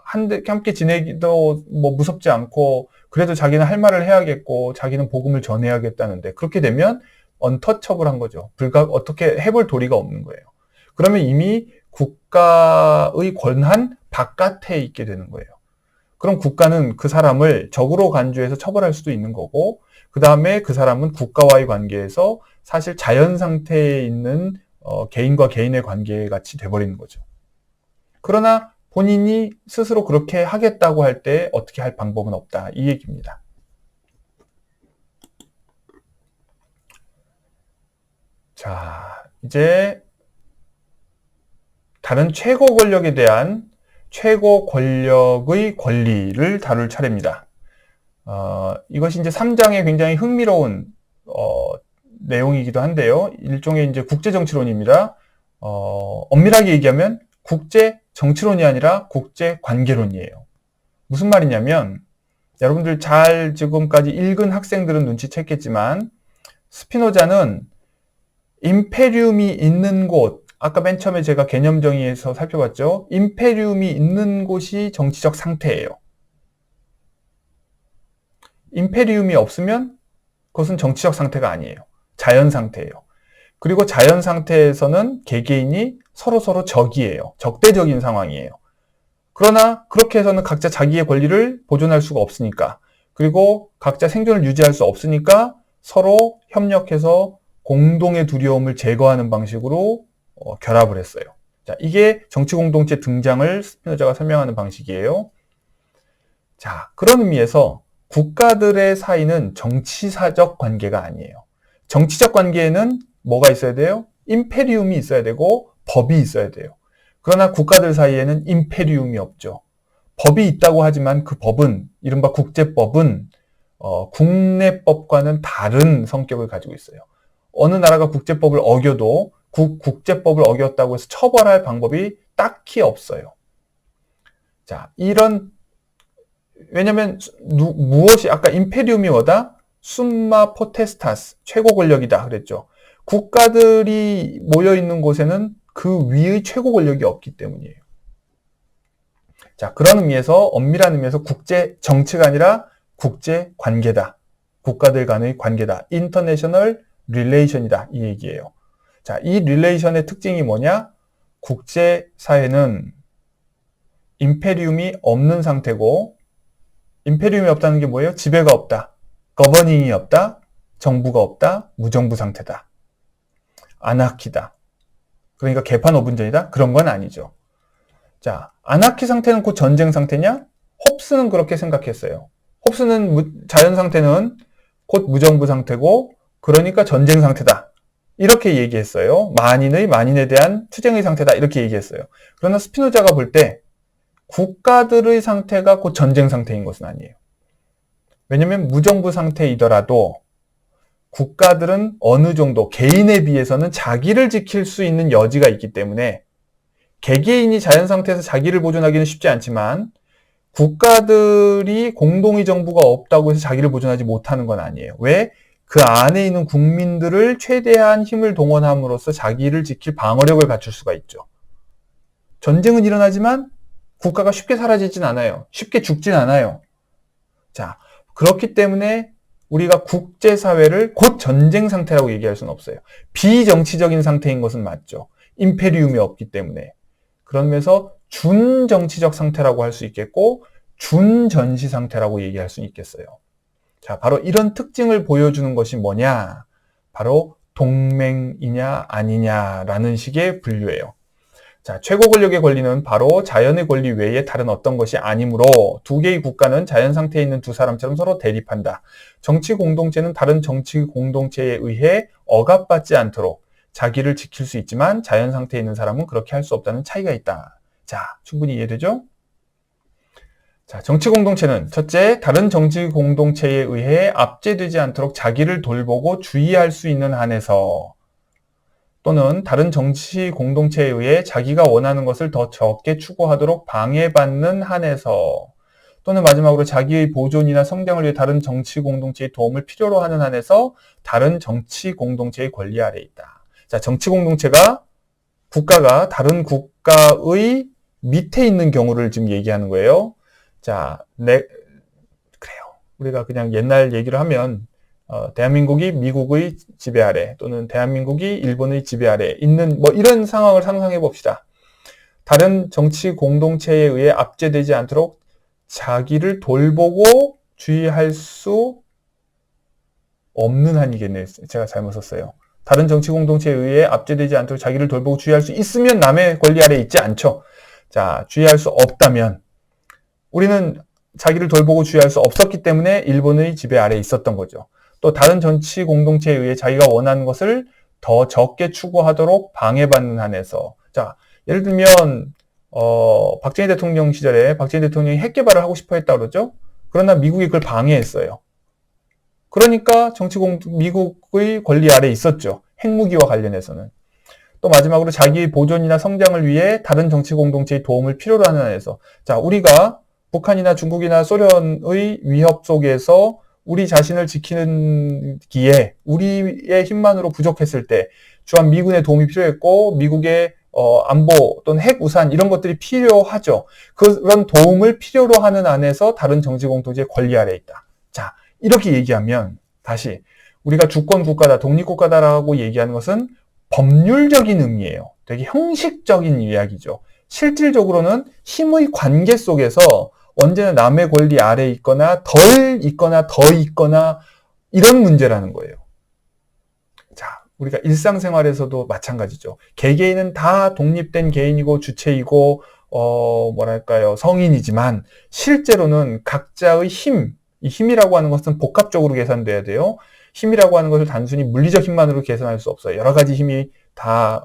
함께 지내기도 뭐 무섭지 않고 그래도 자기는 할 말을 해야겠고 자기는 복음을 전해야겠다는데 그렇게 되면 언터처블한 거죠. 어떻게 해볼 도리가 없는 거예요. 그러면 이미 국가의 권한 바깥에 있게 되는 거예요. 그럼 국가는 그 사람을 적으로 간주해서 처벌할 수도 있는 거고 그 다음에 그 사람은 국가와의 관계에서 사실 자연 상태에 있는 개인과 개인의 관계 같이 돼버리는 거죠. 그러나 본인이 스스로 그렇게 하겠다고 할 때 어떻게 할 방법은 없다. 이 얘기입니다. 자, 이제 다른 최고 권력에 대한 최고 권력의 권리를 다룰 차례입니다. 이것이 이제 3장의 굉장히 흥미로운 내용이기도 한데요. 일종의 이제 국제정치론입니다. 엄밀하게 얘기하면 국제정치론이 아니라 국제관계론이에요. 무슨 말이냐면 여러분들 잘 지금까지 읽은 학생들은 눈치챘겠지만 스피노자는 임페리움이 있는 곳, 아까 맨 처음에 제가 개념 정의에서 살펴봤죠. 임페리움이 있는 곳이 정치적 상태예요. 임페리움이 없으면 그것은 정치적 상태가 아니에요. 자연 상태예요. 그리고 자연 상태에서는 개개인이 서로 적이에요. 적대적인 상황이에요. 그러나 그렇게 해서는 각자 자기의 권리를 보존할 수가 없으니까 그리고 각자 생존을 유지할 수 없으니까 서로 협력해서 공동의 두려움을 제거하는 방식으로 결합을 했어요. 자, 이게 정치 공동체 등장을 스피노자가 설명하는 방식이에요. 자, 그런 의미에서 국가들의 사이는 정치사적 관계가 아니에요. 정치적 관계에는 뭐가 있어야 돼요? 임페리움이 있어야 되고 법이 있어야 돼요. 그러나 국가들 사이에는 임페리움이 없죠. 법이 있다고 하지만 그 법은 이른바 국제법은 국내법과는 다른 성격을 가지고 있어요. 어느 나라가 국제법을 어겨도 국제법을 어겼다고 해서 처벌할 방법이 딱히 없어요. 자, 왜냐면 무엇이 아까 임페리움이 뭐다? 숨마 포테스타스, 최고 권력이다 그랬죠. 국가들이 모여 있는 곳에는 그 위의 최고 권력이 없기 때문이에요. 자, 그런 의미에서 엄밀한 의미에서 국제 정치가 아니라 국제 관계다. 국가들 간의 관계다. 인터내셔널 릴레이션이다. 이 얘기예요. 자, 이 릴레이션의 특징이 뭐냐? 국제사회는 임페리움이 없는 상태고 임페리움이 없다는 게 뭐예요? 지배가 없다. 거버닝이 없다. 정부가 없다. 무정부 상태다. 아나키다. 그러니까 개판 5분 전이다? 그런 건 아니죠. 자, 아나키 상태는 곧 전쟁 상태냐? 홉스는 그렇게 생각했어요. 홉스는 자연 상태는 곧 무정부 상태고 그러니까 전쟁 상태다. 이렇게 얘기했어요. 만인에 대한 투쟁의 상태다. 이렇게 얘기했어요. 그러나 스피노자가 볼 때 국가들의 상태가 곧 전쟁 상태인 것은 아니에요. 왜냐하면 무정부 상태이더라도 국가들은 어느 정도 개인에 비해서는 자기를 지킬 수 있는 여지가 있기 때문에 개개인이 자연 상태에서 자기를 보존하기는 쉽지 않지만 국가들이 공동의 정부가 없다고 해서 자기를 보존하지 못하는 건 아니에요. 왜? 그 안에 있는 국민들을 최대한 힘을 동원함으로써 자기를 지킬 방어력을 갖출 수가 있죠. 전쟁은 일어나지만 국가가 쉽게 사라지진 않아요. 쉽게 죽진 않아요. 자, 그렇기 때문에 우리가 국제사회를 곧 전쟁 상태라고 얘기할 수는 없어요. 비정치적인 상태인 것은 맞죠. 임페리움이 없기 때문에. 그런 면에서 준정치적 상태라고 할 수 있겠고 준전시 상태라고 얘기할 수 있겠어요. 자, 바로 이런 특징을 보여주는 것이 뭐냐? 바로 동맹이냐 아니냐라는 식의 분류예요. 자, 최고 권력의 권리는 바로 자연의 권리 외에 다른 어떤 것이 아니므로 두 개의 국가는 자연 상태에 있는 두 사람처럼 서로 대립한다. 정치 공동체는 다른 정치 공동체에 의해 억압받지 않도록 자기를 지킬 수 있지만 자연 상태에 있는 사람은 그렇게 할 수 없다는 차이가 있다. 자, 충분히 이해되죠? 자, 정치 공동체는 첫째, 다른 정치 공동체에 의해 압제되지 않도록 자기를 돌보고 주의할 수 있는 한에서 또는 다른 정치 공동체에 의해 자기가 원하는 것을 더 적게 추구하도록 방해받는 한에서 또는 마지막으로 자기의 보존이나 성장을 위해 다른 정치 공동체의 도움을 필요로 하는 한에서 다른 정치 공동체의 권리 아래에 있다. 자, 정치 공동체가 국가가 다른 국가의 밑에 있는 경우를 지금 얘기하는 거예요. 자, 그래요. 우리가 그냥 옛날 얘기를 하면 대한민국이 미국의 지배 아래 또는 대한민국이 일본의 지배 아래 있는 뭐 이런 상황을 상상해 봅시다. 다른 정치 공동체에 의해 압제되지 않도록 자기를 돌보고 주의할 수 없는 한이겠네요. 제가 잘못 썼어요. 다른 정치 공동체에 의해 압제되지 않도록 자기를 돌보고 주의할 수 있으면 남의 권리 아래에 있지 않죠. 자, 주의할 수 없다면 우리는 자기를 돌보고 주의할 수 없었기 때문에 일본의 지배 아래에 있었던 거죠. 또 다른 정치 공동체에 의해 자기가 원하는 것을 더 적게 추구하도록 방해받는 한에서 자, 예를 들면 박정희 대통령 시절에 박정희 대통령이 핵 개발을 하고 싶어 했다고 그러죠. 그러나 미국이 그걸 방해했어요. 그러니까 미국의 권리 아래에 있었죠. 핵무기와 관련해서는. 또 마지막으로 자기의 보존이나 성장을 위해 다른 정치 공동체의 도움을 필요로 하는 한에서 자, 우리가 북한이나 중국이나 소련의 위협 속에서 우리 자신을 지키는 기에 우리의 힘만으로 부족했을 때 주한 미군의 도움이 필요했고 미국의 안보 또는 핵 우산 이런 것들이 필요하죠. 그런 도움을 필요로 하는 안에서 다른 정치 공동체의 권리 아래에 있다. 자, 이렇게 얘기하면 다시 우리가 주권 국가다, 독립 국가다라고 얘기하는 것은 법률적인 의미예요. 되게 형식적인 이야기죠. 실질적으로는 힘의 관계 속에서 언제나 남의 권리 아래에 있거나 덜 있거나 더 있거나 이런 문제라는 거예요. 자, 우리가 일상생활에서도 마찬가지죠. 개개인은 다 독립된 개인이고 주체이고 성인이지만 실제로는 각자의 이 힘이라고 하는 것은 복합적으로 계산돼야 돼요. 힘이라고 하는 것을 단순히 물리적 힘만으로 계산할 수 없어요. 여러 가지 힘이 다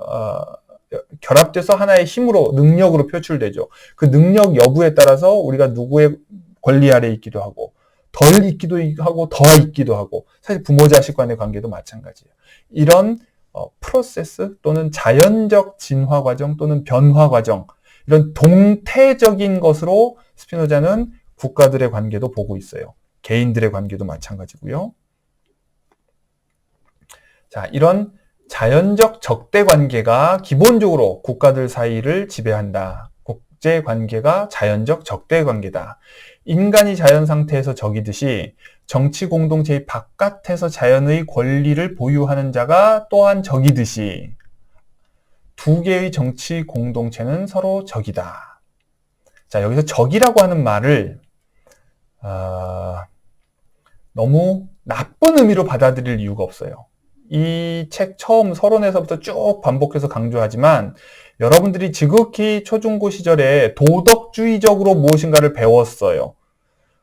결합돼서 하나의 힘으로, 능력으로 표출되죠. 그 능력 여부에 따라서 우리가 누구의 권리 아래에 있기도 하고, 덜 있기도 하고, 더 있기도 하고, 사실 부모 자식 간의 관계도 마찬가지예요. 이런 프로세스 또는 자연적 진화 과정 또는 변화 과정, 이런 동태적인 것으로 스피노자는 국가들의 관계도 보고 있어요. 개인들의 관계도 마찬가지고요. 자, 이런 자연적 적대 관계가 기본적으로 국가들 사이를 지배한다. 국제 관계가 자연적 적대 관계다. 인간이 자연 상태에서 적이듯이 정치 공동체의 바깥에서 자연의 권리를 보유하는 자가 또한 적이듯이 두 개의 정치 공동체는 서로 적이다. 자, 여기서 적이라고 하는 말을 너무 나쁜 의미로 받아들일 이유가 없어요. 이 책 처음 서론에서부터 쭉 반복해서 강조하지만 여러분들이 지극히 초중고 시절에 도덕주의적으로 무엇인가를 배웠어요.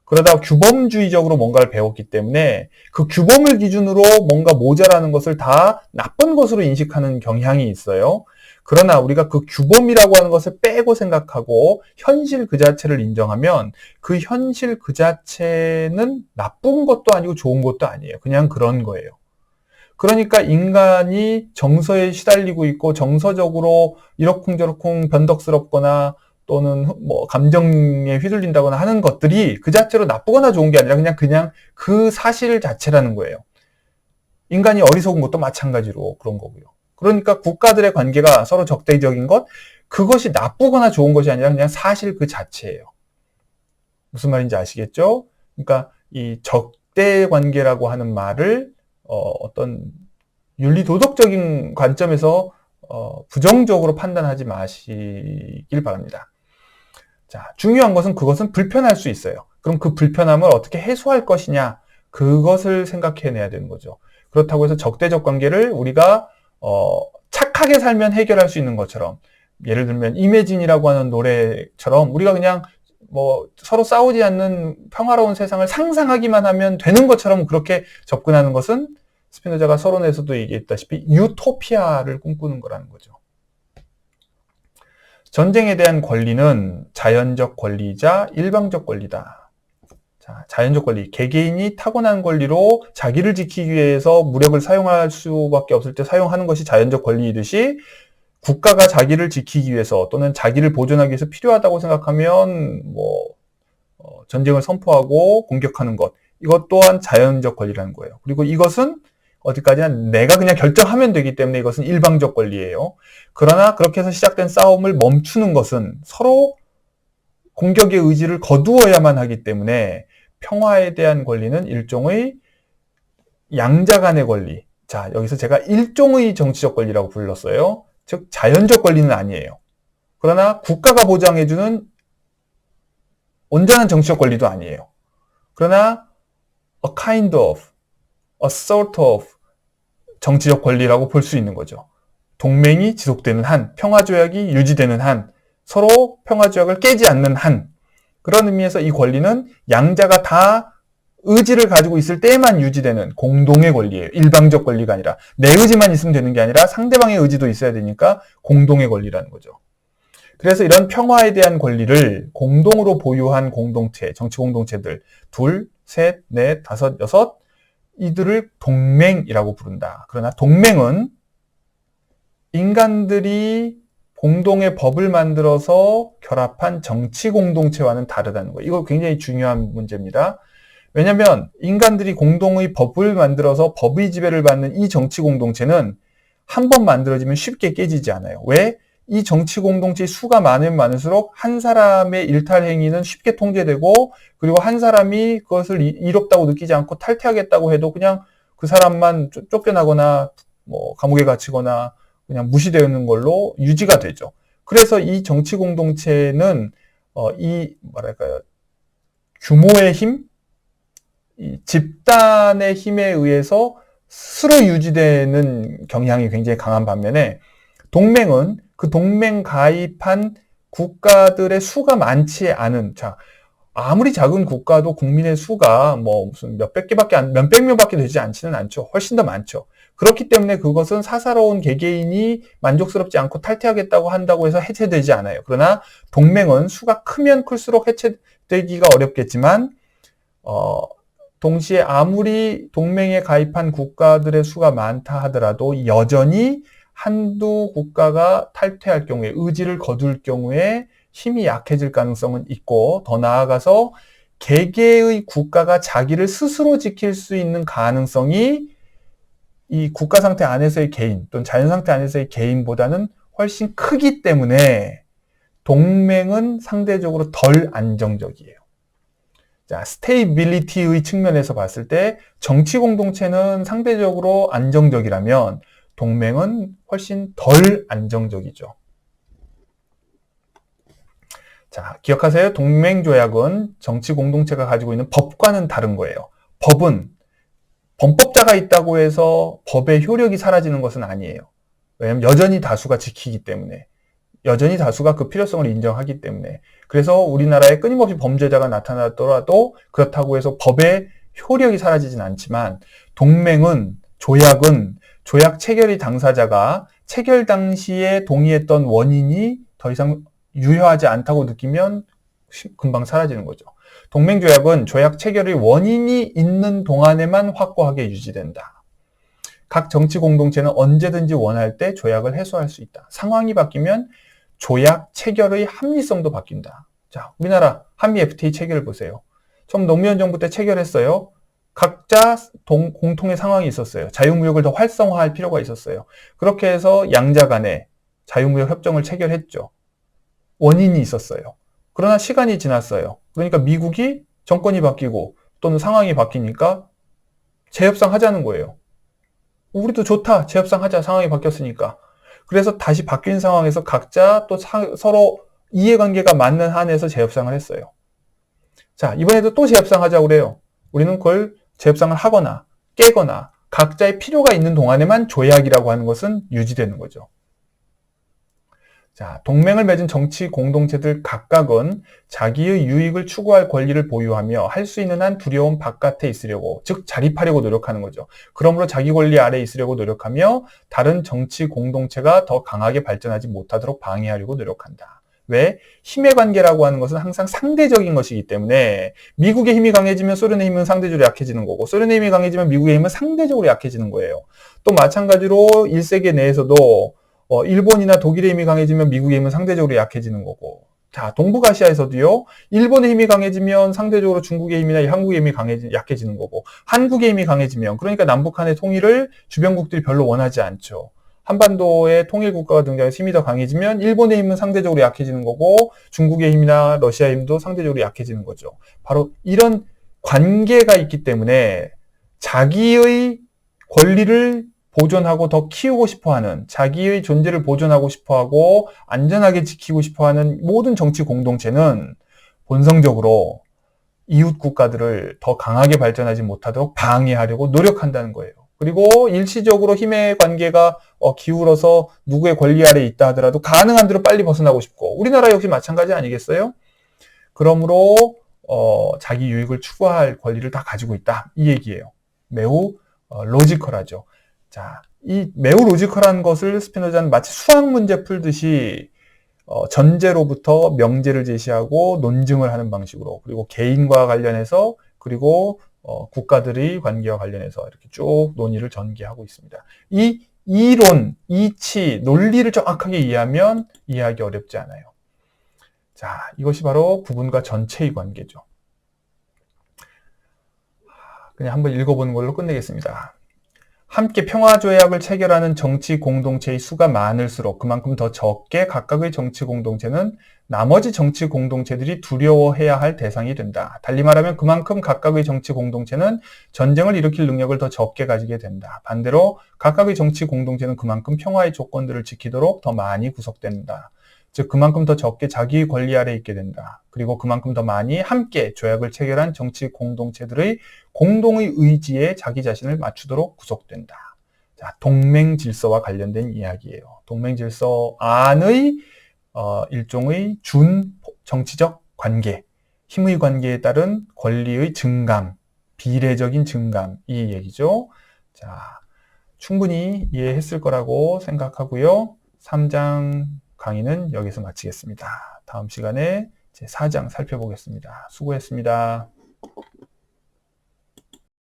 그러다 규범주의적으로 뭔가를 배웠기 때문에 그 규범을 기준으로 뭔가 모자라는 것을 다 나쁜 것으로 인식하는 경향이 있어요. 그러나 우리가 그 규범이라고 하는 것을 빼고 생각하고 현실 그 자체를 인정하면 그 현실 그 자체는 나쁜 것도 아니고 좋은 것도 아니에요. 그냥 그런 거예요. 그러니까 인간이 정서에 시달리고 있고 정서적으로 이러쿵저러쿵 변덕스럽거나 또는 감정에 휘둘린다거나 하는 것들이 그 자체로 나쁘거나 좋은 게 아니라 그냥 그 사실 자체라는 거예요. 인간이 어리석은 것도 마찬가지로 그런 거고요. 그러니까 국가들의 관계가 서로 적대적인 것, 그것이 나쁘거나 좋은 것이 아니라 그냥 사실 그 자체예요. 무슨 말인지 아시겠죠? 그러니까 이 적대 관계라고 하는 말을 어떤 윤리 도덕적인 관점에서 부정적으로 판단하지 마시길 바랍니다. 자, 중요한 것은 그것은 불편할 수 있어요. 그럼 그 불편함을 어떻게 해소할 것이냐, 그것을 생각해내야 되는 거죠. 그렇다고 해서 적대적 관계를 우리가 착하게 살면 해결할 수 있는 것처럼, 예를 들면 이매진이라고 하는 노래처럼 우리가 그냥 뭐 서로 싸우지 않는 평화로운 세상을 상상하기만 하면 되는 것처럼 그렇게 접근하는 것은 스피노자가 서론에서도 얘기했다시피 유토피아를 꿈꾸는 거라는 거죠. 전쟁에 대한 권리는 자연적 권리이자 일방적 권리다. 자, 자연적 권리, 개개인이 타고난 권리로 자기를 지키기 위해서 무력을 사용할 수밖에 없을 때 사용하는 것이 자연적 권리이듯이, 국가가 자기를 지키기 위해서 또는 자기를 보존하기 위해서 필요하다고 생각하면 전쟁을 선포하고 공격하는 것, 이것 또한 자연적 권리라는 거예요. 그리고 이것은 어디까지나 내가 그냥 결정하면 되기 때문에 이것은 일방적 권리예요. 그러나 그렇게 해서 시작된 싸움을 멈추는 것은 서로 공격의 의지를 거두어야만 하기 때문에 평화에 대한 권리는 일종의 양자 간의 권리. 자, 여기서 제가 일종의 정치적 권리라고 불렀어요. 즉 자연적 권리는 아니에요. 그러나 국가가 보장해주는 온전한 정치적 권리도 아니에요. 그러나 a kind of, a sort of 정치적 권리라고 볼 수 있는 거죠. 동맹이 지속되는 한, 평화조약이 유지되는 한, 서로 평화조약을 깨지 않는 한, 그런 의미에서 이 권리는 양자가 다 의지를 가지고 있을 때에만 유지되는 공동의 권리예요. 일방적 권리가 아니라 내 의지만 있으면 되는 게 아니라 상대방의 의지도 있어야 되니까 공동의 권리라는 거죠. 그래서 이런 평화에 대한 권리를 공동으로 보유한 공동체, 정치 공동체들 둘, 셋, 넷, 다섯, 여섯, 이들을 동맹이라고 부른다. 그러나 동맹은 인간들이 공동의 법을 만들어서 결합한 정치 공동체와는 다르다는 거예요. 이거 굉장히 중요한 문제입니다. 왜냐하면 인간들이 공동의 법을 만들어서 법의 지배를 받는 이 정치 공동체는 한 번 만들어지면 쉽게 깨지지 않아요. 왜? 이 정치 공동체의 수가 많으면 많을수록 한 사람의 일탈 행위는 쉽게 통제되고, 그리고 한 사람이 그것을 이롭다고 느끼지 않고 탈퇴하겠다고 해도 그냥 그 사람만 쫓겨나거나 감옥에 gat히거나 그냥 무시되는 걸로 유지가 되죠. 그래서 이 정치 공동체는 규모의 힘, 이 집단의 힘에 의해서 스스로 유지되는 경향이 굉장히 강한 반면에, 동맹은 그 동맹 가입한 국가들의 수가 많지 않은, 아무리 작은 국가도 국민의 수가 무슨 몇백 명밖에 되지 않지는 않죠. 훨씬 더 많죠. 그렇기 때문에 그것은 사사로운 개개인이 만족스럽지 않고 탈퇴하겠다고 한다고 해서 해체되지 않아요. 그러나 동맹은 수가 크면 클수록 해체되기가 어렵겠지만, 동시에 아무리 동맹에 가입한 국가들의 수가 많다 하더라도 여전히 한두 국가가 탈퇴할 경우에, 의지를 거둘 경우에 힘이 약해질 가능성은 있고, 더 나아가서 개개의 국가가 자기를 스스로 지킬 수 있는 가능성이 이 국가 상태 안에서의 개인 또는 자연 상태 안에서의 개인보다는 훨씬 크기 때문에 동맹은 상대적으로 덜 안정적이에요. 자, 스테이빌리티의 측면에서 봤을 때 정치 공동체는 상대적으로 안정적이라면 동맹은 훨씬 덜 안정적이죠. 자, 기억하세요. 동맹조약은 정치 공동체가 가지고 있는 법과는 다른 거예요. 법은 범법자가 있다고 해서 법의 효력이 사라지는 것은 아니에요. 왜냐하면 여전히 다수가 지키기 때문에, 여전히 다수가 그 필요성을 인정하기 때문에. 그래서 우리나라에 끊임없이 범죄자가 나타나더라도 그렇다고 해서 법의 효력이 사라지진 않지만, 동맹은, 조약은 조약 체결의 당사자가 체결 당시에 동의했던 원인이 더 이상 유효하지 않다고 느끼면 금방 사라지는 거죠. 동맹조약은 조약 체결의 원인이 있는 동안에만 확고하게 유지된다. 각 정치 공동체는 언제든지 원할 때 조약을 해소할 수 있다. 상황이 바뀌면 조약 체결의 합리성도 바뀐다. 자, 우리나라 한미 FTA 체결을 보세요. 처음 노무현 정부 때 체결했어요. 각자 공통의 상황이 있었어요. 자유무역을 더 활성화할 필요가 있었어요. 그렇게 해서 양자 간에 자유무역 협정을 체결했죠. 원인이 있었어요. 그러나 시간이 지났어요. 그러니까 미국이 정권이 바뀌고 또는 상황이 바뀌니까 재협상 하자는 거예요. 우리도 좋다. 재협상 하자. 상황이 바뀌었으니까. 그래서 다시 바뀐 상황에서 각자 또 서로 이해관계가 맞는 한에서 재협상을 했어요. 자, 이번에도 또 재협상 하자고 그래요. 우리는 그걸 재협상을 하거나 깨거나 각자의 필요가 있는 동안에만 조약이라고 하는 것은 유지되는 거죠. 자, 동맹을 맺은 정치 공동체들 각각은 자기의 유익을 추구할 권리를 보유하며 할 수 있는 한 두려움 바깥에 있으려고, 즉 자립하려고 노력하는 거죠. 그러므로 자기 권리 아래에 있으려고 노력하며 다른 정치 공동체가 더 강하게 발전하지 못하도록 방해하려고 노력한다. 왜? 힘의 관계라고 하는 것은 항상 상대적인 것이기 때문에 미국의 힘이 강해지면 소련의 힘은 상대적으로 약해지는 거고 소련의 힘이 강해지면 미국의 힘은 상대적으로 약해지는 거예요. 또 마찬가지로 1세기 내에서도 일본이나 독일의 힘이 강해지면 미국의 힘은 상대적으로 약해지는 거고, 자, 동북아시아에서도요, 일본의 힘이 강해지면 상대적으로 중국의 힘이나 한국의 힘이 약해지는 거고, 한국의 힘이 강해지면, 그러니까 남북한의 통일을 주변국들이 별로 원하지 않죠. 한반도에 통일 국가가 등장해서 힘이 더 강해지면 일본의 힘은 상대적으로 약해지는 거고, 중국의 힘이나 러시아의 힘도 상대적으로 약해지는 거죠. 바로 이런 관계가 있기 때문에 자기의 권리를 보존하고 더 키우고 싶어하는, 자기의 존재를 보존하고 싶어하고 안전하게 지키고 싶어하는 모든 정치 공동체는 본성적으로 이웃 국가들을 더 강하게 발전하지 못하도록 방해하려고 노력한다는 거예요. 그리고 일시적으로 힘의 관계가 기울어서 누구의 권리 아래에 있다 하더라도 가능한 대로 빨리 벗어나고 싶고, 우리나라 역시 마찬가지 아니겠어요? 그러므로 자기 유익을 추구할 권리를 다 가지고 있다, 이 얘기예요. 매우 로지컬하죠. 자, 이 매우 로지컬한 것을 스피노자는 마치 수학 문제 풀듯이 전제로부터 명제를 제시하고 논증을 하는 방식으로, 그리고 개인과 관련해서, 그리고 국가들의 관계와 관련해서 이렇게 쭉 논의를 전개하고 있습니다. 이 이론, 이치, 논리를 정확하게 이해하면 이해하기 어렵지 않아요. 자, 이것이 바로 부분과 전체의 관계죠. 그냥 한번 읽어보는 걸로 끝내겠습니다. 함께 평화조약을 체결하는 정치 공동체의 수가 많을수록 그만큼 더 적게 각각의 정치 공동체는 나머지 정치 공동체들이 두려워해야 할 대상이 된다. 달리 말하면 그만큼 각각의 정치 공동체는 전쟁을 일으킬 능력을 더 적게 가지게 된다. 반대로 각각의 정치 공동체는 그만큼 평화의 조건들을 지키도록 더 많이 구성된다. 즉 그만큼 더 적게 자기의 권리 아래에 있게 된다. 그리고 그만큼 더 많이 함께 조약을 체결한 정치 공동체들의 공동의 의지에 자기 자신을 맞추도록 구속된다. 자, 동맹 질서와 관련된 이야기예요. 동맹 질서 안의 일종의 준 정치적 관계, 힘의 관계에 따른 권리의 증강, 비례적인 증강, 이 얘기죠. 자, 충분히 이해했을 거라고 생각하고요. 3장 강의는 여기서 마치겠습니다. 다음 시간에 제 4장 살펴보겠습니다. 수고했습니다.